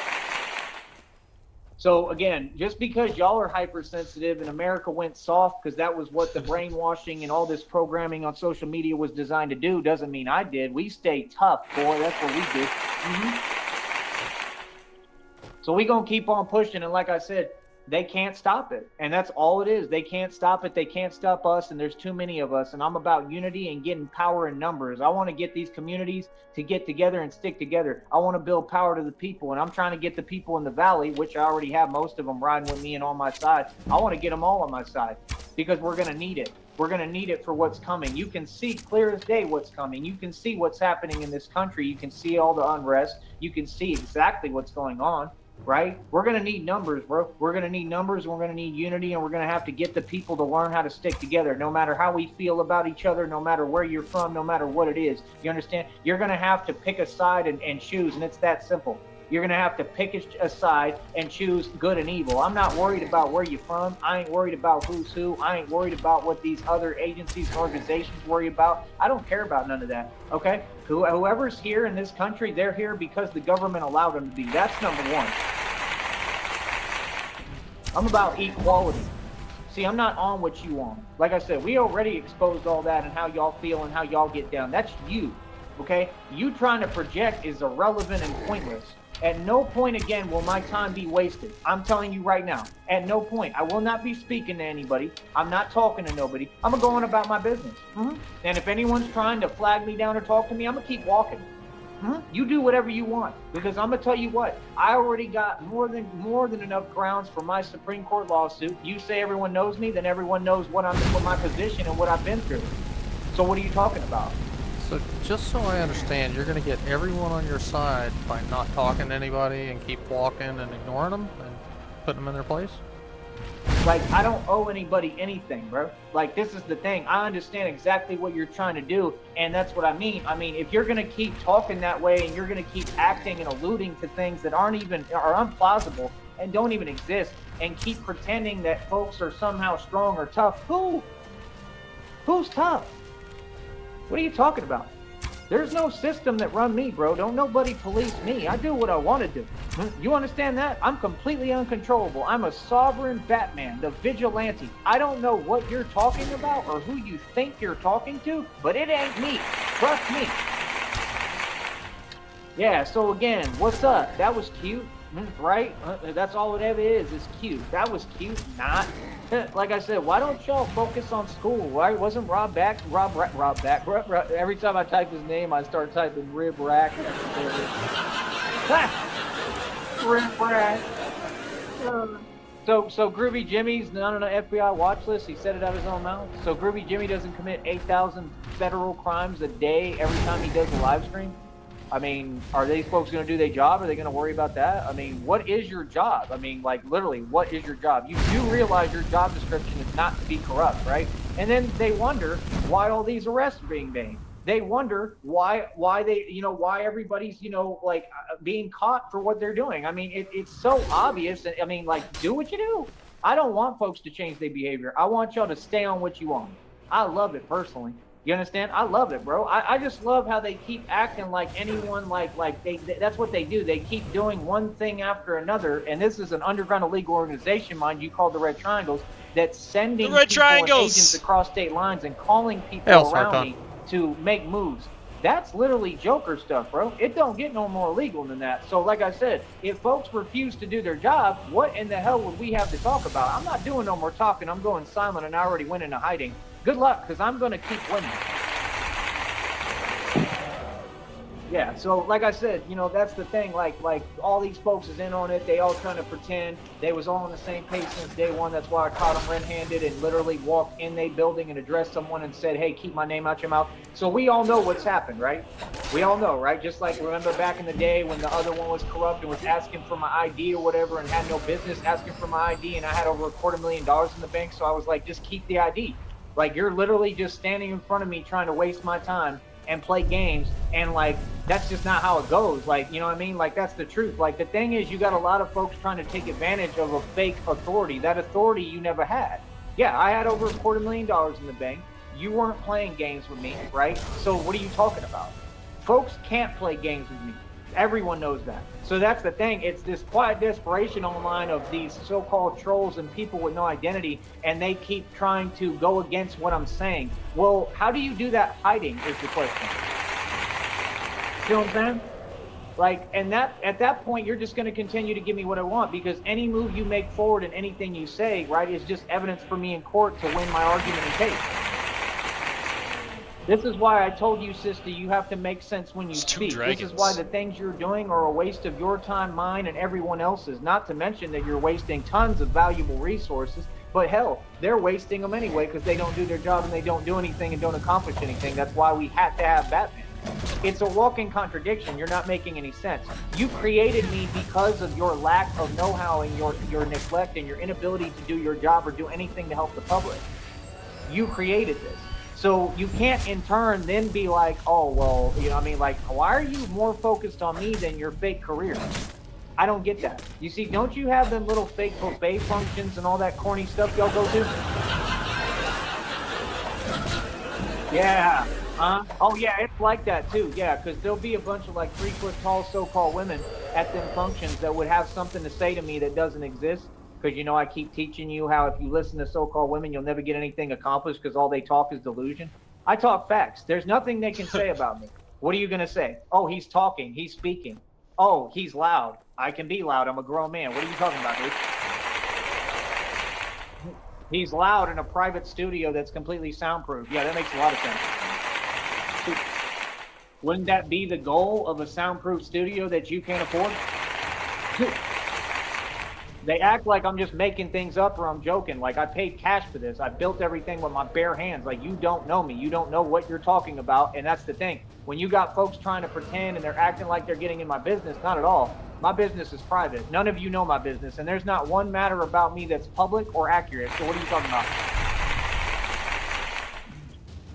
So again, just because y'all are hypersensitive and America went soft because that was what the brainwashing and all this programming on social media was designed to do, doesn't mean I did. We stay tough, boy. That's what we do. So we gonna keep on pushing, and like I said, they can't stop it, and that's all it is. They can't stop it. They can't stop us, and there's too many of us. And I'm about unity and getting power in numbers. I want to get these communities to get together and stick together. I want to build power to the people, and I'm trying to get the people in the valley, which I already have most of them riding with me and on my side. I want to get them all on my side because we're gonna need it. We're going to need it for what's coming. You can see clear as day what's coming. You can see what's happening in this country. You can see all the unrest. You can see exactly what's going on, right? We're going to need numbers, bro. We're going to need numbers. We're going to need unity, and we're going to have to get the people to learn how to stick together, no matter how we feel about each other, no matter where you're from, no matter what it is. You understand? You're going to have to pick a side and choose, and it's that simple. You're going to have to pick a side and choose good and evil. I'm not worried about where you're from. I ain't worried about who's who. I ain't worried about what these other agencies and organizations worry about. I don't care about none of that, okay? Whoever's here in this country, they're here because the government allowed them to be. That's number one. I'm about equality. See, I'm not on what you on. Like I said, we already exposed all that and how y'all feel and how y'all get down. That's you, okay? You trying to project is irrelevant and pointless. At no point again will my time be wasted. I'm telling you right now. At no point. I will not be speaking to anybody. I'm not talking to nobody. I'm going to go on about my business. And if anyone's trying to flag me down or talk to me, I'm going to keep walking. You do whatever you want. Because I'm going to tell you what. I already got more than enough grounds for my Supreme Court lawsuit. You say everyone knows me, then everyone knows what my position and what I've been through. So what are you talking about? So just so I understand, you're going to get everyone on your side by not talking to anybody and keep walking and ignoring them and putting them in their place? Like, I don't owe anybody anything, bro. Like, this is the thing. I understand exactly what you're trying to do, and that's what I mean. I mean, if you're going to keep talking that way and you're going to keep acting and alluding to things that are implausible and don't even exist and keep pretending that folks are somehow strong or tough, who's tough? What are you talking about? There's no system that run me, bro. Don't nobody police me. I do what I want to do. You understand that? I'm completely uncontrollable. I'm a sovereign Batman, the vigilante. I don't know what you're talking about or who you think you're talking to, but it ain't me. Trust me. Yeah, so again, what's up? That was cute, right? That's all it ever is cute. That was cute, not. Like I said, why don't y'all focus on school, right? Wasn't Rob back? Every time I type his name, I start typing Rib Rack. Rib Rack. So Groovy Jimmy's not on an FBI watch list. He said it out of his own mouth. So Groovy Jimmy doesn't commit 8,000 federal crimes a day every time he does a live stream. I mean, are these folks going to do their job? Are they going to worry about that? I mean, what is your job? I mean, like, literally, what is your job? You do realize your job description is not to be corrupt, right? And then they wonder why all these arrests are being made. They wonder why they, why everybody's, like, being caught for what they're doing. I mean, it's so obvious. I mean, like, do what you do. I don't want folks to change their behavior. I want y'all to stay on what you want. I love it personally. You understand? I love it, bro. I just love how they keep acting like anyone, that's what they do. They keep doing one thing after another, and this is an underground illegal organization, mind you, called the Red Triangles, that's sending people and agents across state lines and calling people around me to make moves. That's literally Joker stuff, bro. It don't get no more illegal than that. So like I said, if folks refuse to do their job, what in the hell would we have to talk about? I'm not doing no more talking. I'm going silent, and I already went into hiding. Good luck, because I'm going to keep winning. Yeah, so like I said, you know, that's the thing. Like all these folks is in on it. They all trying to pretend they was all on the same page since day one. That's why I caught them red-handed and literally walked in their building and addressed someone and said, "Hey, keep my name out your mouth." So we all know what's happened, right? We all know, right? Just like remember back in the day when the other one was corrupt and was asking for my ID or whatever and had no business asking for my ID, and I had over $250,000 in the bank. So I was like, just keep the ID. Like you're literally just standing in front of me trying to waste my time and play games, and like that's just not how it goes. Like, you know what I mean? Like that's the truth. Like the thing is, you got a lot of folks trying to take advantage of a fake authority. That authority you never had. Yeah, I had over $250,000 in the bank. You weren't playing games with me, right? So what are you talking about? Folks can't play games with me. Everyone knows that. So that's the thing. It's this quiet desperation online of these so-called trolls and people with no identity, and they keep trying to go against what I'm saying. Well, how do you do that hiding is the question. See what I'm saying? Like, and that at that point, you're just going to continue to give me what I want, because any move you make forward and anything you say, right, is just evidence for me in court to win my argument and case. This is why I told you, sister, you have to make sense when you speak. This is why the things you're doing are a waste of your time, mine, and everyone else's. Not to mention that you're wasting tons of valuable resources. But hell, they're wasting them anyway because they don't do their job and they don't do anything and don't accomplish anything. That's why we had to have Batman. It's a walking contradiction. You're not making any sense. You created me because of your lack of know-how and your neglect and your inability to do your job or do anything to help the public. You created this. So you can't in turn then be like, oh, well, you know what I mean? Like, why are you more focused on me than your fake career? I don't get that. You see, don't you have them little fake buffet functions and all that corny stuff y'all go to? Yeah. Oh, yeah, it's like that, too. Yeah, because there'll be a bunch of, like, 3-foot-tall so-called women at them functions that would have something to say to me that doesn't exist. Because, you know, I keep teaching you how if you listen to so-called women, you'll never get anything accomplished because all they talk is delusion. I talk facts. There's nothing they can say about me. What are you going to say? Oh, he's talking. He's speaking. Oh, he's loud. I can be loud. I'm a grown man. What are you talking about, dude? He's loud in a private studio that's completely soundproof. Yeah, that makes a lot of sense. Wouldn't that be the goal of a soundproof studio that you can't afford? They act like I'm just making things up or I'm joking. Like I paid cash for this. I built everything with my bare hands. Like you don't know me. You don't know what you're talking about. And that's the thing. When you got folks trying to pretend and they're acting like they're getting in my business, not at all. My business is private. None of you know my business. And there's not one matter about me that's public or accurate. So what are you talking about?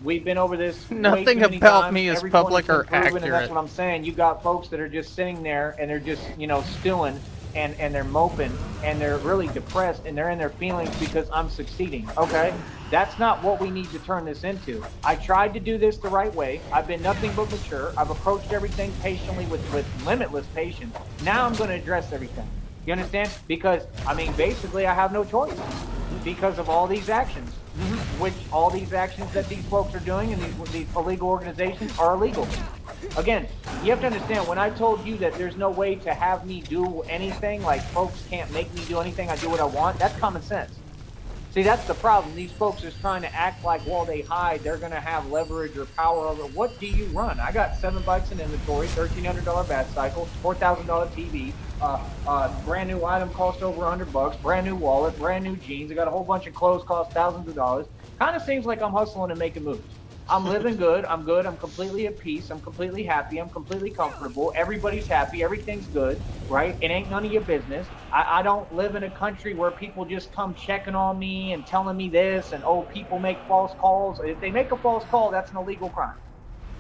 We've been over this. Nothing about me is public or accurate. And that's what I'm saying. You got folks that are just sitting there and they're just, you know, stewing. And they're moping and they're really depressed and they're in their feelings because I'm succeeding. Okay, that's not what we need to turn this into. I tried to do this the right way. I've been nothing but mature. I've approached everything patiently with limitless patience. Now I'm going to address everything. You understand? Because I mean, basically, I have no choice because of all these actions. Which all these actions that these folks are doing and these illegal organizations are illegal. Again, you have to understand, when I told you that there's no way to have me do anything, like folks can't make me do anything, I do what I want, that's common sense. See, that's the problem. These folks are trying to act like while they hide, they're going to have leverage or power over. What do you run? I got 7 bikes in inventory, $1,300 bat cycle, $4,000 TV, brand new item cost over $100, brand new wallet, brand new jeans. I got a whole bunch of clothes cost thousands of dollars. Kind of seems like I'm hustling and making moves. I'm living good. I'm good. I'm completely at peace. I'm completely happy. I'm completely comfortable. Everybody's happy. Everything's good, right? It ain't none of your business. I don't live in a country where people just come checking on me and telling me this and, oh, people make false calls. If they make a false call, that's an illegal crime.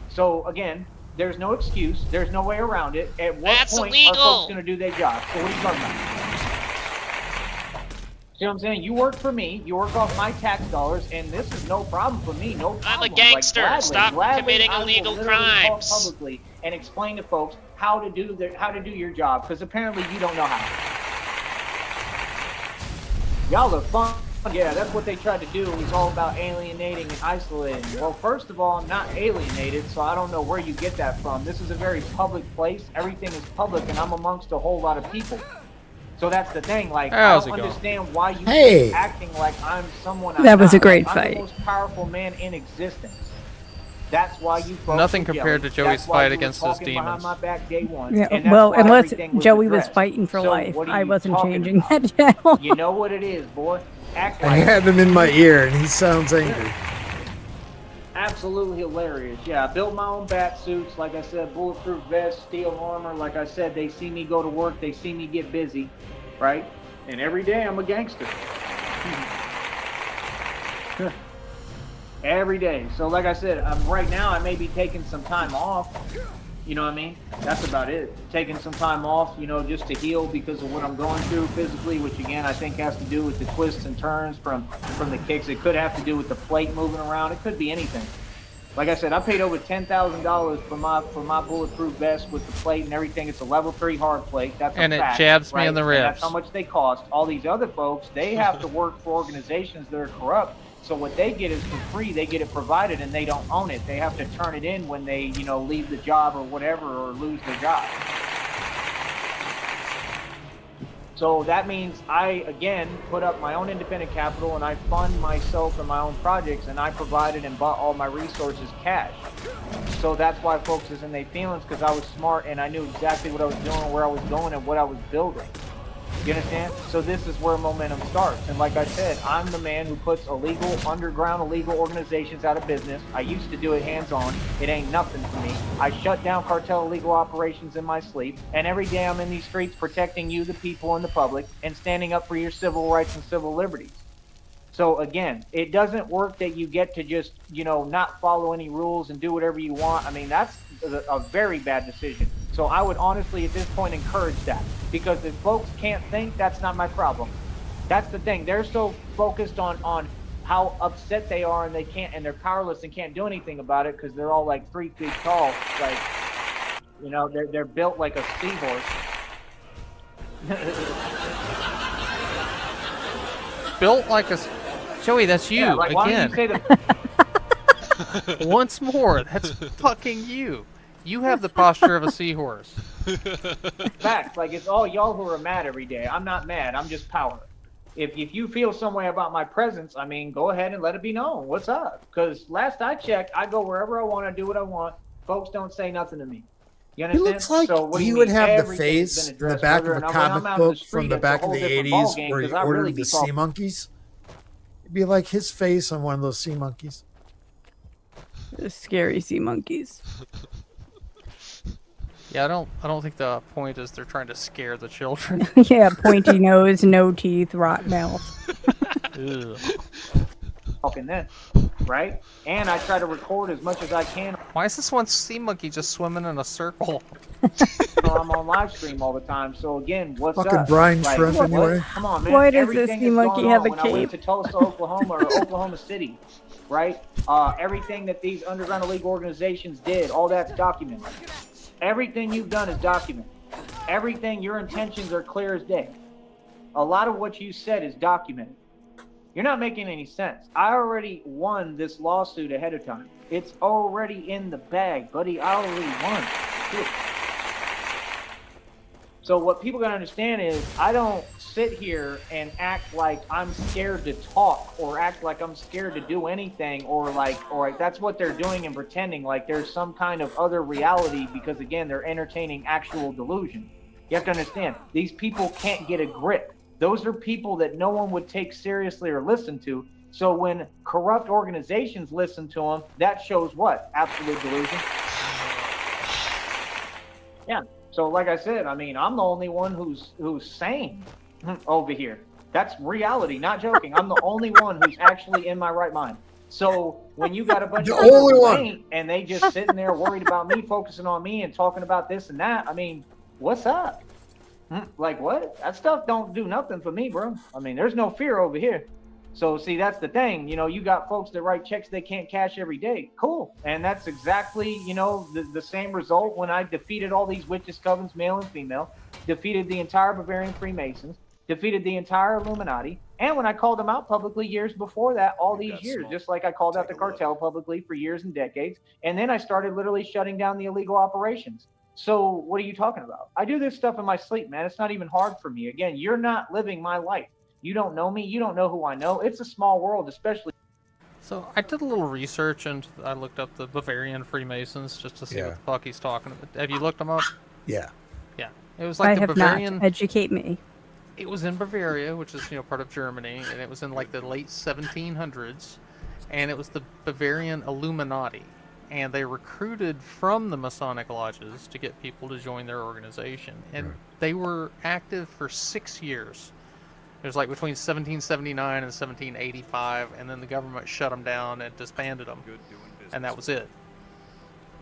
So, again, there's no excuse. There's no way around it. At what point are folks going to do their job? So what are you talking about? See what I'm saying? You work for me, you work off my tax dollars, and this is no problem for me, no problem. I'm a gangster. Like, Stop committing illegal crimes. Talk publicly and explain to folks how to do your job, because apparently you don't know how. Y'all are fun. Yeah, that's what they tried to do. It was all about alienating and isolating. Well, first of all, I'm not alienated, so I don't know where you get that from. This is a very public place. Everything is public, and I'm amongst a whole lot of people. So that's the thing, like, I don't understand why you keep acting like I'm someone I'm That was not. a great I'm fight. the most powerful man in existence. That's why you folks Nothing were compared jealous. to Joey's That's why fight you were against his talking behind demons. my back day one. Yeah, and that's well, why unless everything Joey was addressed. fighting for So life. what are I you wasn't talking changing about? that channel. You know what it is, boy. Act I like had him in my ear, and he sounds angry. absolutely hilarious. Yeah, I built my own bat suits. Like I said, bulletproof vest, steel armor. Like I said, they see me go to work. They see me get busy, right? And every day I'm a gangster. Every day. So like I said, right now I may be taking some time off. You know what I mean? That's about it. Taking some time off, you know, just to heal because of what I'm going through physically, which again I think has to do with the twists and turns from the kicks. It could have to do with the plate moving around. It could be anything. Like I said, I paid over $10,000 for my bulletproof vest with the plate and everything. It's a level 3 hard plate. That's a And it fact, jabs me right? in the And ribs. that's how much they cost. All these other folks, they have to work for organizations that are corrupt. So what they get is for free. They get it provided, and they don't own it. They have to turn it in when they, you know, leave the job or whatever, or lose their job. So that means I, again, put up my own independent capital, and I fund myself and my own projects, and I provided and bought all my resources cash. So that's why folks is in their feelings, because I was smart and I knew exactly what I was doing, where I was going, and what I was building. You understand? So this is where momentum starts. And like I said, I'm the man who puts underground illegal organizations out of business. I used to do it hands-on. It ain't nothing for me. I shut down cartel illegal operations in my sleep. And every day I'm in these streets protecting you, the people, and the public, and standing up for your civil rights and civil liberties. So again, it doesn't work that you get to just, you know, not follow any rules and do whatever you want. I mean, that's a very bad decision. So I would honestly at this point encourage that, because if folks can't think, that's not my problem. That's the thing. They're so focused on how upset they are, and they can't, and they're powerless and can't do anything about it because they're all like 3 feet tall. Like, you know, they're built like a seahorse. Built like a... Joey, that's you, Yeah, like, why again. don't you say the... Once more, that's fucking you. You have the posture of a seahorse. Facts. Like, it's all y'all who are mad every day. I'm not mad. I'm just power. If you feel some way about my presence, I mean, go ahead and let it be known. What's up? Because last I checked, I go wherever I want to do what I want. Folks don't say nothing to me. You He understand? looks like So what do he you would mean? have the Everything's face been in the addressed back further, of a and when I'm comic out in the book from street, the it's a back of whole the different 80s ballgame, where he 'cause I ordered really the be sea talking. monkeys. It'd be like his face on one of those sea monkeys. The scary sea monkeys. Yeah, I don't think the point is they're trying to scare the children. Yeah, pointy nose, no teeth, rot mouth. Ugh. Talking then, right? And I try to record as much as I can. Why is this one sea monkey just swimming in a circle? I'm on live stream all the time. So again, what's Fucking up? Brian Like, Shrimp, what? anyway. Come on, man. Why does Everything this sea that's monkey going have on a when I went cape? to Tulsa, Oklahoma, or Oklahoma City, right? Everything that these underground illegal organizations did, all that's documented. Everything you've done is documented. Everything, your intentions are clear as day. A lot of what you said is documented. You're not making any sense. I already won this lawsuit ahead of time. It's already in the bag, buddy. I already won. So what people gotta understand is I don't sit here and act like I'm scared to talk or act like I'm scared to do anything or that's what they're doing and pretending like there's some kind of other reality because again, they're entertaining actual delusion. You have to understand, these people can't get a grip. Those are people that no one would take seriously or listen to. So when corrupt organizations listen to them, that shows what? Absolute delusion. Yeah. So like I said, I mean, I'm the only one who's sane over here. That's reality, not joking. I'm the only one who's actually in my right mind. So when you got a bunch of people who ain't, and they just sitting there worried about me, focusing on me and talking about this and that, I mean, what's up? Like what? That stuff don't do nothing for me, bro. I mean, there's no fear over here. So see, that's the thing. You know, you got folks that write checks they can't cash every day. Cool. And that's exactly, you know, the same result when I defeated all these witches, covens, male and female, defeated the entire Bavarian Freemasons, defeated the entire Illuminati, and when I called them out publicly years before that, all these years, just like I called out the cartel publicly for years and decades, and then I started literally shutting down the illegal operations. So what are you talking about? I do this stuff in my sleep, man. It's not even hard for me. Again, you're not living my life. You don't know me. You don't know who I know. It's a small world, especially. So I did a little research and I looked up the Bavarian Freemasons just to see what the fuck he's talking about. Have you looked them up? Yeah. Yeah. It was like I the have Bavarian. not. Educate me. It was in Bavaria, which is part of Germany, and it was in like the late 1700s, and it was the Bavarian Illuminati, and they recruited from the Masonic lodges to get people to join their organization, and they were active for 6 years. It was like between 1779 and 1785, and then the government shut them down and disbanded them, and that was it.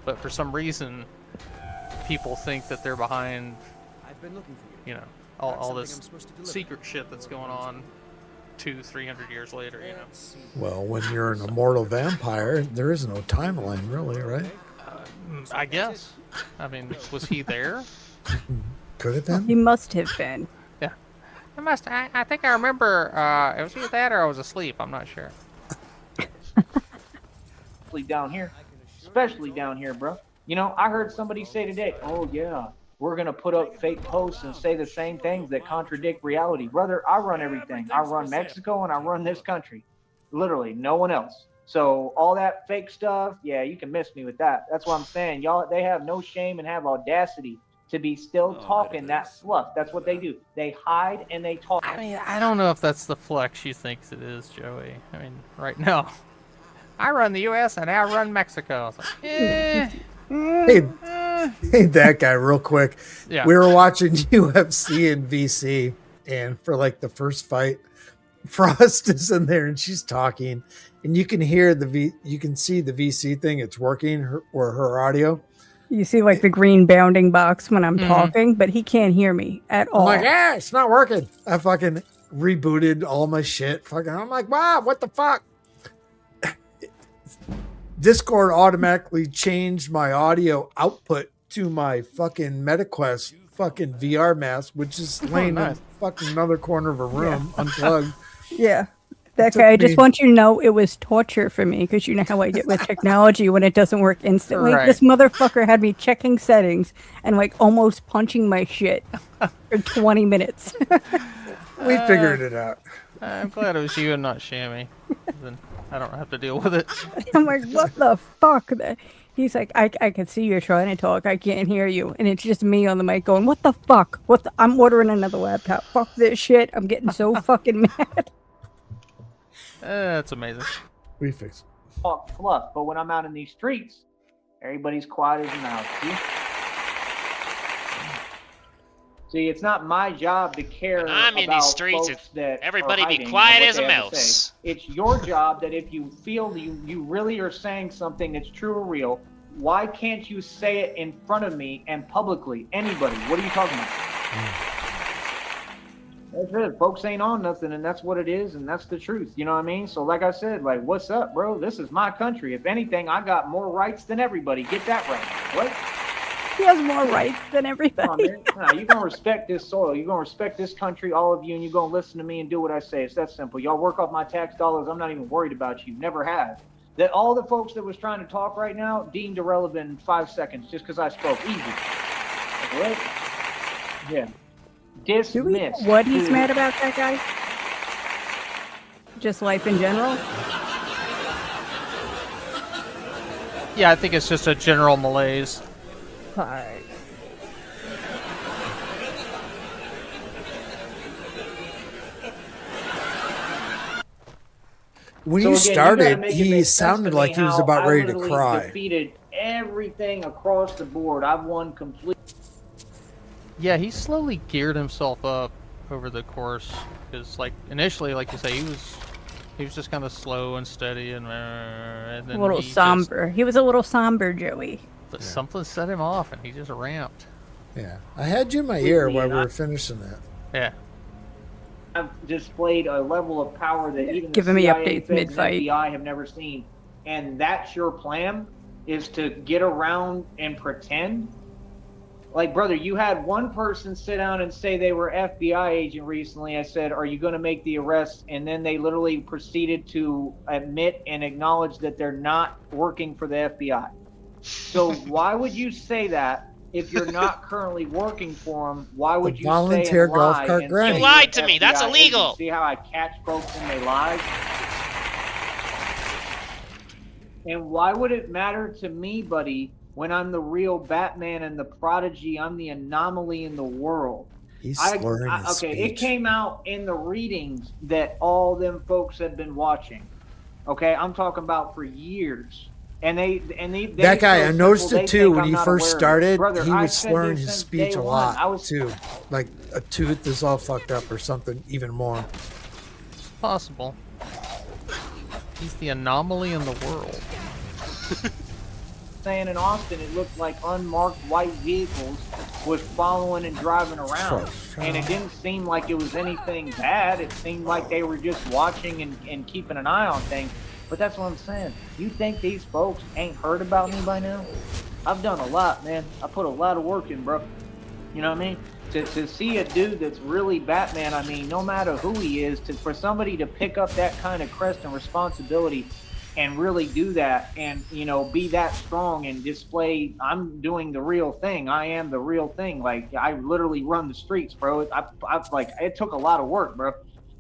But for some reason, people think that they're behind, all this secret shit that's going on 200-300 years later, Well, when you're an immortal vampire, there is no timeline, really, right? I guess. I mean, was he there? Could have been. He must have been. Yeah. I think I remember, it was either that or I was asleep. I'm not sure. Down here, especially down here, bro. I heard somebody say today, oh yeah, we're going to put up fake posts and say the same things that contradict reality. Brother, I run everything. I run Mexico and I run this country. Literally, no one else. So all that fake stuff, yeah, you can miss me with that. That's what I'm saying. Y'all, they have no shame and have audacity to be still talking that fluff. That's what they do. They hide and they talk. I mean, I don't know if that's the flex you think it is, Joey. I mean, right now, I run the U.S. and I run Mexico. It's like, Hey, that guy, real quick. Yeah. We were watching UFC in VC, and for like the first fight, Frost is in there and she's talking, and you can hear you can see the VC thing. It's working, her audio. You see like the green bounding box when I'm talking, but he can't hear me at all. I'm like, yeah, it's not working. I fucking rebooted all my shit. I'm like, wow, what the fuck? Discord automatically changed my audio output to my fucking MetaQuest fucking VR mask, which is laying in fucking another corner of a room, unplugged. Yeah. That guy, I just want you to know it was torture for me because you know how I get with technology when it doesn't work instantly. Right. This motherfucker had me checking settings and like almost punching my shit for 20 minutes. We figured it out. I'm glad it was you and not Shammy. Then I don't have to deal with it. I'm like, what the fuck? He's like, I can see you're trying to talk. I can't hear you. And it's just me on the mic going, what the fuck? I'm ordering another laptop. Fuck this shit. I'm getting so fucking mad. That's amazing. We fixed it. Talk fluff, but when I'm out in these streets, everybody's quiet as a mouse. See, it's not my job to care When I'm in about these streets, folks that everybody are be hiding quiet and what as a they have to mouse. say. It's your job that if you feel you really are saying something that's true or real, why can't you say it in front of me and publicly? Anybody, what are you talking about? That's it. Folks ain't on nothing, and that's what it is, and that's the truth. You know what I mean? So like I said, like, what's up, bro? This is my country. If anything, I got more rights than everybody. Get that right. What? He has more rights than everybody. Nah, you're going to respect this soil. You're going to respect this country, all of you, and you're going to listen to me and do what I say. It's that simple. Y'all work off my tax dollars. I'm not even worried about you. Never have. That all the folks that was trying to talk right now deemed irrelevant in 5 seconds just because I spoke. Easy. What? Yeah. Dismiss. Do we know what he's mad about, that guy? Just life in general? Yeah, I think it's just a general malaise. Alright. When So you again, you started, gotta make it he make sense sounded to like me he was how about I ready to literally cry. defeated everything across the board. I've won complete. Yeah, he slowly geared himself up over the course because, like, initially, like you say, he was just kind of slow and steady, and then A little somber. He was a little somber, Joey. But something set him off, and he just ramped. Yeah, I had you in my ear while we were finishing that. Yeah. I've displayed a level of power that even the Giving me CIA, updates Feds, and mid-fight. FBI have never seen. And that's your plan, is to get around and pretend? Like, brother, you had one person sit down and say they were FBI agent recently. I said, are you going to make the arrest? And then they literally proceeded to admit and acknowledge that they're not working for the FBI. So why would you say that if you're not currently working for them? Why would you say volunteer and golf lie cart and granny. say You lied you're to me. That's FBI illegal. agent? See how I catch folks in their lies? And why would it matter to me, buddy, when I'm the real Batman and the prodigy? I'm the anomaly in the world. He's slurring his okay, speech. it came out in the readings that all them folks have been watching. Okay, I'm talking about for years. And they That guy, I noticed simple, it they too think when I'm he not first aware of it. started. Brother, He I've was said slurring this his since speech day a one. lot too. Like a tooth is all fucked up or something, even more. It's possible. He's the anomaly in the world. Saying in Austin, it looked like unmarked white vehicles was following and driving around, and it didn't seem like it was anything bad. It seemed like they were just watching and keeping an eye on things. But that's what I'm saying. You think these folks ain't heard about me by now? I've done a lot, man. I put a lot of work in, bro. You know what I mean? To see a dude that's really Batman, I mean, no matter who he is, for somebody to pick up that kind of crest and responsibility and really do that and, you know, be that strong and display, I'm doing the real thing. I am the real thing. Like, I literally run the streets, bro. Like, it took a lot of work, bro.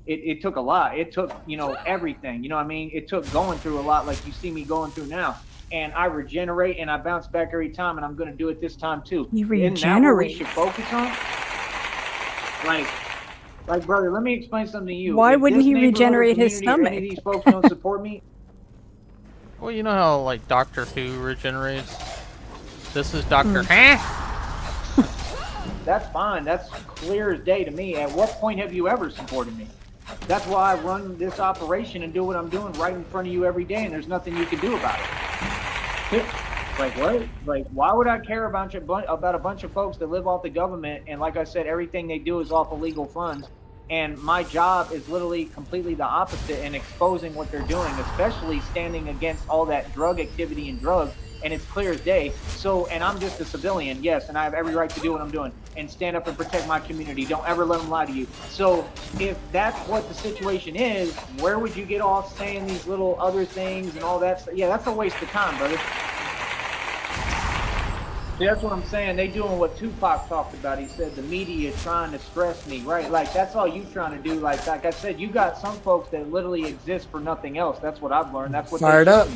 It took a lot. It took, you know, everything. You know what I mean? It took going through a lot like you see me going through now. And I regenerate and I bounce back every time, and I'm going to do it this time too. You Isn't that what we regenerate. should focus on? Like, brother, let me explain something to you. Why If wouldn't this he neighborhood or regenerate his community or any of stomach? these folks don't support me, Well, you know how, like, Doctor Who regenerates? This is Doctor that's fine. That's clear as day to me. At what point have you ever supported me? That's why I run this operation and do what I'm doing right in front of you every day, and there's nothing you can do about it. Like, what? Like, why would I care about a bunch of folks that live off the government, and like I said, everything they do is off illegal funds, and my job is literally completely the opposite in exposing what they're doing, especially standing against all that drug activity and drugs, and it's clear as day. So, and I'm just a civilian, yes, and I have every right to do what I'm doing and stand up and protect my community. Don't ever let them lie to you. So if that's what the situation is, where would you get off saying these little other things and all that stuff? Yeah, that's a waste of time, brother. See, that's what I'm saying. They doing what Tupac talked about. He said the media trying to stress me, right? Like, that's all you trying to do. Like I said, you got some folks that literally exist for nothing else. That's what I've learned. That's what Fired up.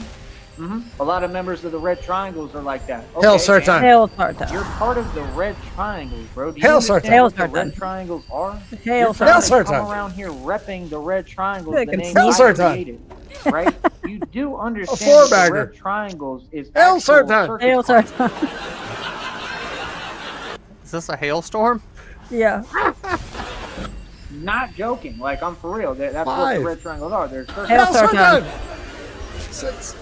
A lot of members of the Red Triangles are like that. Okay, Hail Sartan. Hail Sartan. You're part of the Red Triangles, bro. Do you Hail understand Sartan. what the Red Triangles are? Hail You're trying to Sartan. come around here repping the Red Triangles, Look, the it's name Hail I Sartan. created, right? You do understand that the four-bagger. Red Triangles is Hail actual Sartan. circus Hail clowns. Sartan. Is this a hailstorm? Yeah. Not joking. Like, I'm for real. That's what Five. the Red Triangles are. They're circus Hail clowns. Sartan. 6.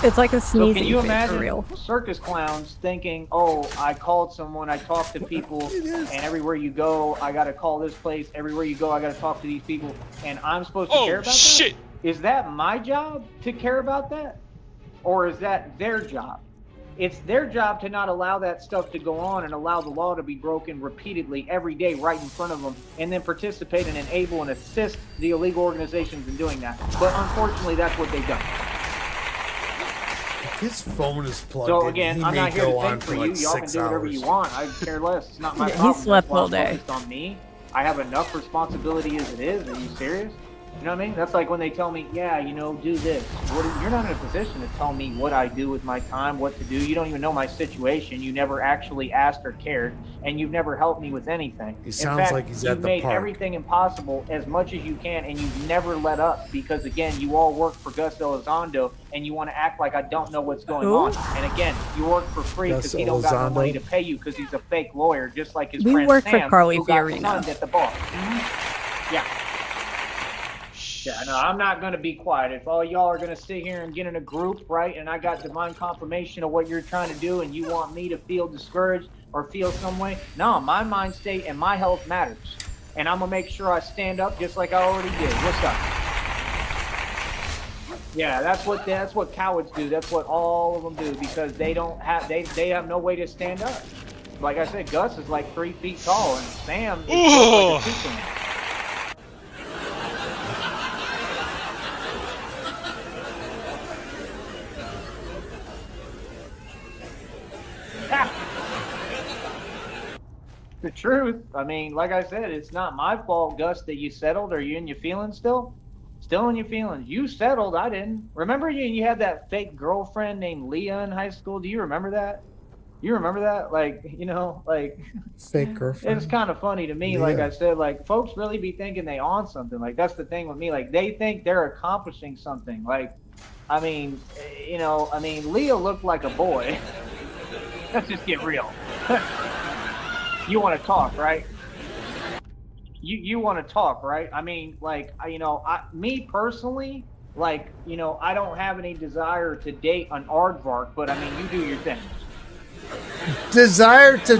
It's like a So sneezing can you fit, imagine for real. circus clowns thinking, oh, I called someone, I talked to people, and everywhere you go, I got to call this place. Everywhere you go, I got to talk to these people, and I'm supposed to care about shit! that? Is that my job to care about that? Or is that their job? It's their job to not allow that stuff to go on and allow the law to be broken repeatedly every day right in front of them, and then participate and enable and assist the illegal organizations in doing that. But unfortunately, that's what they've done. His phone is plugged So in. again, He I'm may not here go to on think for for you. like Y'all can 6 do whatever hours. you want. I care less. It's not my Yeah, he problem. slept That's why all I'm day. focused on me. I have enough responsibility as it is. Are you serious? You know what I mean? That's like when they tell me, yeah, you know, do this. You're not in a position to tell me what I do with my time, what to do. You don't even know my situation. You never actually asked or cared, and you've never helped me with anything. He In sounds fact, like he's you've at the made park. everything impossible as much as you can, and you've never let up because, again, you all work for Gus Elizondo, and you want to act like I don't know what's going Who? on. And again, you work for free Gus because he don't got no Elizondo? money to pay you because he's a fake lawyer, just like his We friend work for Sam, Carly who got Fiorina. sunned at the bar. Yeah. Yeah, no, I'm not going to be quiet. If all y'all are going to sit here and get in a group, right, and I got divine confirmation of what you're trying to do and you want me to feel discouraged or feel some way, no, my mind state and my health matters. And I'm going to make sure I stand up just like I already did. What's up? Yeah, that's what cowards do. That's what all of them do because they don't have they have no way to stand up. Like I said, Gus is like 3 feet tall and Sam is built like a toucan. The truth. I mean, like I said, it's not my fault, Gus, that you settled. Are you in your feelings still? Still in your feelings. You settled. I didn't. Remember you had that fake girlfriend named Leah in high school? Do you remember that? You remember that? Like, you know, like Fake girlfriend. it's kind of funny to me. Yeah. Like I said, like folks really be thinking they on something. Like that's the thing with me. Like they think they're accomplishing something. Like, I mean, you know, I mean, Leah looked like a boy. Let's just get real. You want to talk, right? You want to talk, right? I mean, like, you know, me personally, like, you know, I don't have any desire to date an aardvark, but I mean, you do your thing. Desire to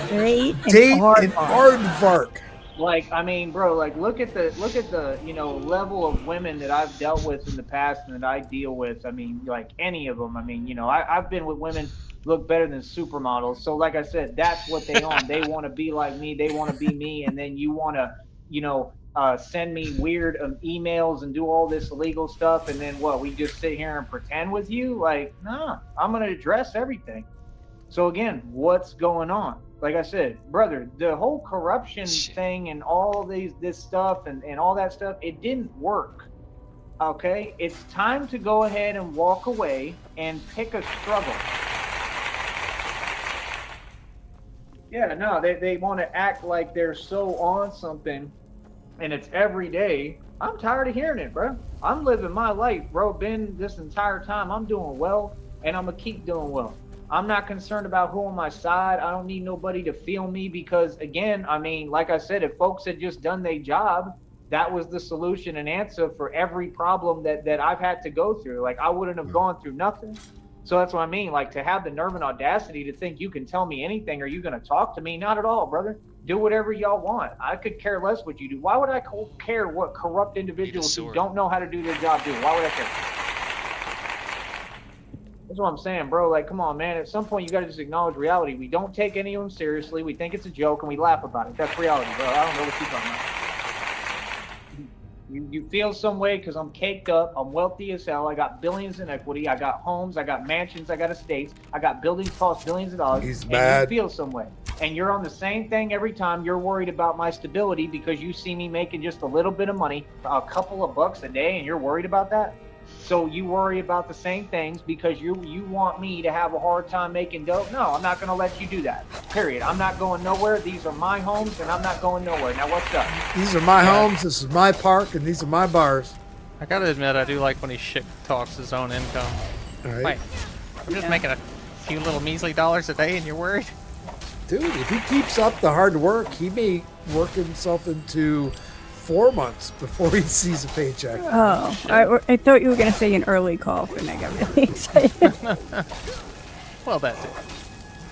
Date date an an aardvark. Like, I mean, bro, like, look at the, you know, level of women that I've dealt with in the past and that I deal with. I mean, like any of them. I mean, you know, I've been with women look better than supermodels. So like I said, that's what they on. They want to be like me. They want to be me. And then you want to, you know, send me weird emails and do all this illegal stuff. And then what, we just sit here and pretend with you? Like, nah, I'm going to address everything. So again, what's going on? Like I said, brother, the whole corruption thing and all this stuff and all that stuff, it didn't work. Okay? It's time to go ahead and walk away and pick a struggle. Yeah, no, they want to act like they're so on something and it's every day. I'm tired of hearing it, bro. I'm living my life, bro. Been this entire time. I'm doing well and I'm going to keep doing well. I'm not concerned about who on my side. I don't need nobody to feel me because, again, I mean, like I said, if folks had just done their job, that was the solution and answer for every problem that I've had to go through. Like, I wouldn't have gone through nothing. So that's what I mean. Like, to have the nerve and audacity to think you can tell me anything or you going to talk to me? Not at all, brother. Do whatever y'all want. I could care less what you do. Why would I care what corrupt individuals who don't know how to do their job do? Why would I care? That's what I'm saying, bro. Like, come on, man. At some point, you got to just acknowledge reality. We don't take any of them seriously. We think it's a joke, and we laugh about it. That's reality, bro. I don't know what you're talking about. You feel some way because I'm caked up. I'm wealthy as hell. I got billions in equity. I got homes. I got mansions. I got estates. I got buildings cost billions of dollars. He's and mad. You feel some way. And you're on the same thing every time. You're worried about my stability because you see me making just a little bit of money, a couple of bucks a day, and you're worried about that? So you worry about the same things because you want me to have a hard time making dough? No, I'm not going to let you do that. Period. I'm not going nowhere. These are my homes, and I'm not going nowhere. Now, what's up? These are my homes, this is my park, and these are my bars. I gotta admit, I do like when he shit talks his own income. All right. Wait, I'm just making a few little measly dollars a day and you're worried? Dude, if he keeps up the hard work, he may work himself into 4 months before he sees a paycheck. Oh, I thought you were going to say an early call, and I got really excited. Well, that's it.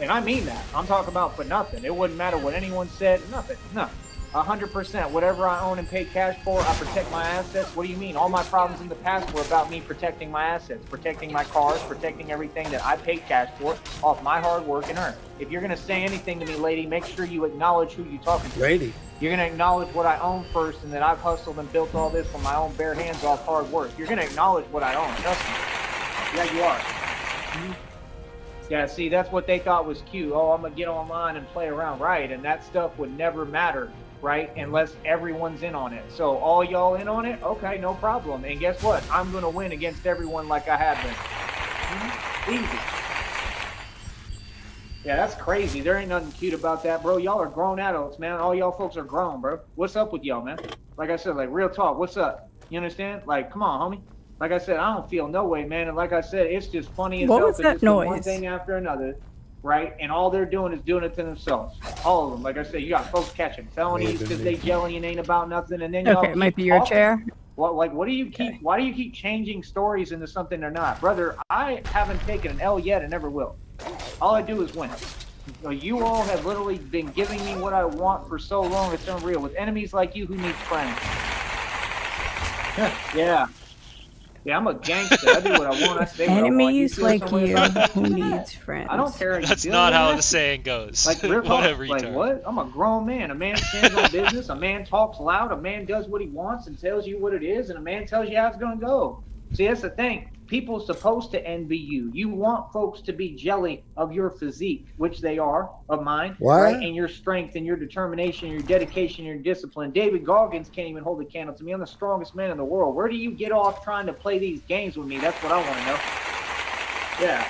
And I mean that. I'm talking about for nothing. It wouldn't matter what anyone said. Nothing. No. 100%. Whatever I own and pay cash for, I protect my assets. What do you mean? All my problems in the past were about me protecting my assets, protecting my cars, protecting everything that I paid cash for off my hard work and earn. If you're going to say anything to me, lady, make sure you acknowledge who you're talking to. Lady. You're going to acknowledge what I own first and that I've hustled and built all this from my own bare hands off hard work. You're going to acknowledge what I own. Trust me. Yeah, you are. Yeah, see, that's what they thought was cute. Oh, I'm going to get online and play around. Right, and that stuff would never matter, right, unless everyone's in on it. So all y'all in on it? Okay, no problem. And guess what? I'm going to win against everyone like I have been. Easy. Yeah, that's crazy. There ain't nothing cute about that, bro. Y'all are grown adults, man. All y'all folks are grown, bro. What's up with y'all, man? Like I said, like, real talk. What's up? You understand? Like, come on, homie. Like I said, I don't feel no way, man. And like I said, it's just funny as hell. What was that noise? One thing after another, right? And all they're doing is doing it to themselves. All of them. Like I said, you got folks catching felonies because they jelly and ain't about nothing. And then y'all Okay, it might be your chair. Well, like, what do you keep? Why do you keep changing stories into something they're not, brother? I haven't taken an L yet and never will. All I do is win. You all have literally been giving me what I want for so long, it's unreal. With enemies like you, who needs friends? Yeah. Yeah, I'm a gangster. I do what I want. I say what I want. Enemies like you, who needs friends? I don't care. That's not how the saying goes. Like, whatever you like what? I'm a grown man. A man stands on business. A man talks loud. A man does what he wants and tells you what it is. And a man tells you how it's going to go. See, that's the thing. People supposed to envy you. You want folks to be jelly of your physique, which they are, of mine, right? What? And your strength and your determination, your dedication, your discipline. David Goggins can't even hold a candle to me. I'm the strongest man in the world. Where do you get off trying to play these games with me? That's what I want to know. Yeah.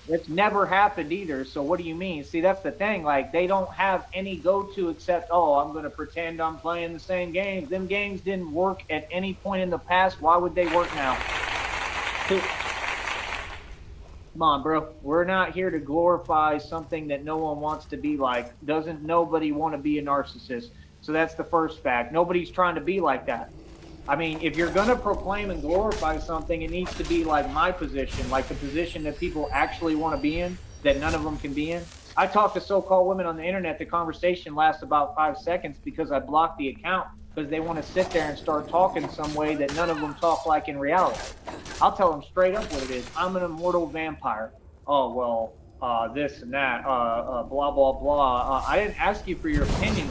It's never happened either. So what do you mean? See, that's the thing. Like, they don't have any go-to except, oh, I'm going to pretend I'm playing the same games. Them games didn't work at any point in the past. Why would they work now? Come on, bro. We're not here to glorify something that no one wants to be like. Doesn't nobody want to be a narcissist? So that's the first fact. Nobody's trying to be like that. I mean, if you're going to proclaim and glorify something, it needs to be like my position, like the position that people actually want to be in, that none of them can be in. I talk to so-called women on the internet. The conversation lasts about 5 seconds because I block the account because they want to sit there and start talking some way that none of them talk like in reality. I'll tell them straight up what it is. I'm an immortal vampire. Oh, well, this and that, blah, blah, blah. I didn't ask you for your opinion.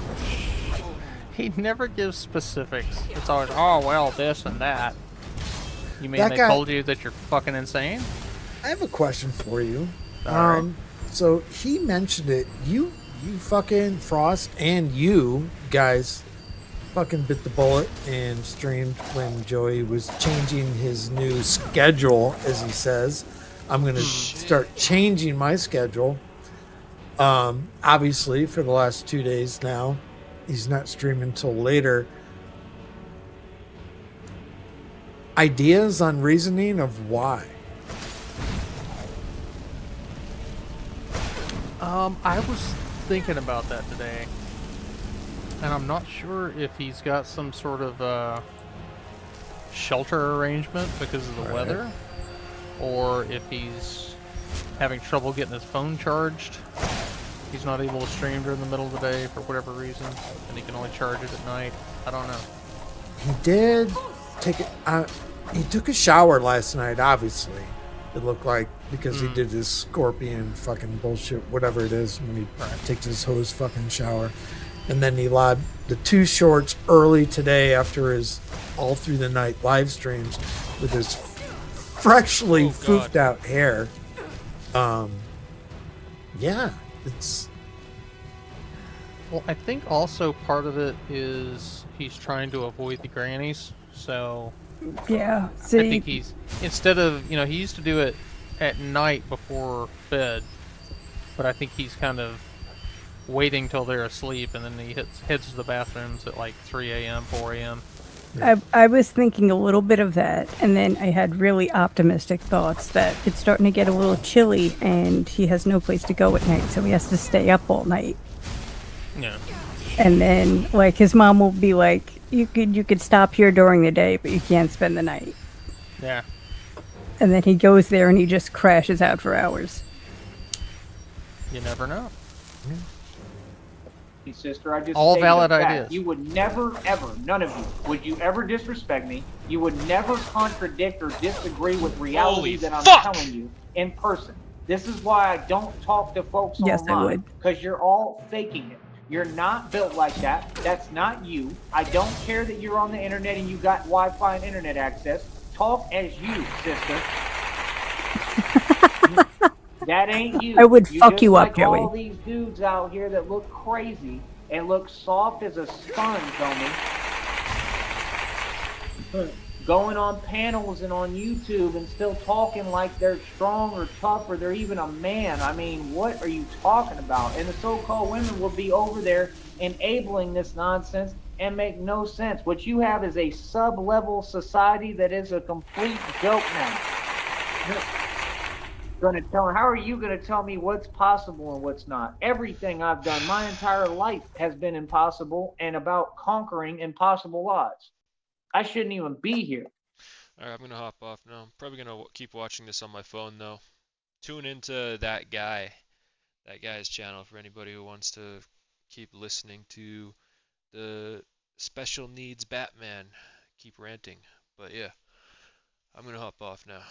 He never gives specifics. It's always, oh, well, this and that. You mean That they guy- told you that you're fucking insane? I have a question for you. All right. So he mentioned it. You fucking Frost and you guys fucking bit the bullet and streamed when Joey was changing his new schedule, as he says. I'm gonna start changing my schedule. Obviously, for the last 2 days now, he's not streaming till later. Ideas on reasoning of why? I was thinking about that today, and I'm not sure if he's got some sort of shelter arrangement because of the weather, or if he's having trouble getting his phone charged. He's not able to stream during the middle of the day for whatever reason, and he can only charge it at night. I don't know. He did take it. He took a shower last night. Obviously, it looked like because he did his scorpion fucking bullshit, whatever it is, when he takes his hose fucking shower, and then he logged the 2 shorts early today after his all through the night live streams with his freshly foofed out hair. Yeah, it's. Well, I think also part of it is he's trying to avoid the grannies, so Yeah. I See, think he's, instead of, he used to do it at night before bed, but I think he's kind of waiting till they're asleep, and then he heads to the bathrooms at like 3 a.m., 4 a.m. I was thinking a little bit of that, and then I had really optimistic thoughts that it's starting to get a little chilly, and he has no place to go at night, so he has to stay up all night. Yeah. And then, like, his mom will be like, you could stop here during the day, but you can't spend the night. Yeah. And then he goes there and he just crashes out for hours. You never know. Sister, I just all stated valid a fact. ideas. You would never, ever, none of you, would you ever disrespect me? You would never contradict or disagree with reality that I'm telling you in person. This is why I don't talk to folks Yes, I online, would. because you're all faking it. You're not built like that. That's not you. I don't care that you're on the internet and you got Wi-Fi and internet access. Talk as you, sister. That ain't you. I would fuck just you up, like Joey. all these dudes out here that look crazy and look soft as a sponge, homie. Going on panels and on YouTube and still talking like they're strong or tough or they're even a man. I mean, what are you talking about? And the so-called women will be over there enabling this nonsense and make no sense. What you have is a sub-level society that is a complete joke now. How are you going to tell me what's possible and what's not? Everything I've done my entire life has been impossible and about conquering impossible odds. I shouldn't even be here. Alright, I'm gonna hop off now. I'm probably gonna keep watching this on my phone though. Tune into that guy's channel for anybody who wants to keep listening to the special needs Batman keep ranting. But yeah, I'm gonna hop off now.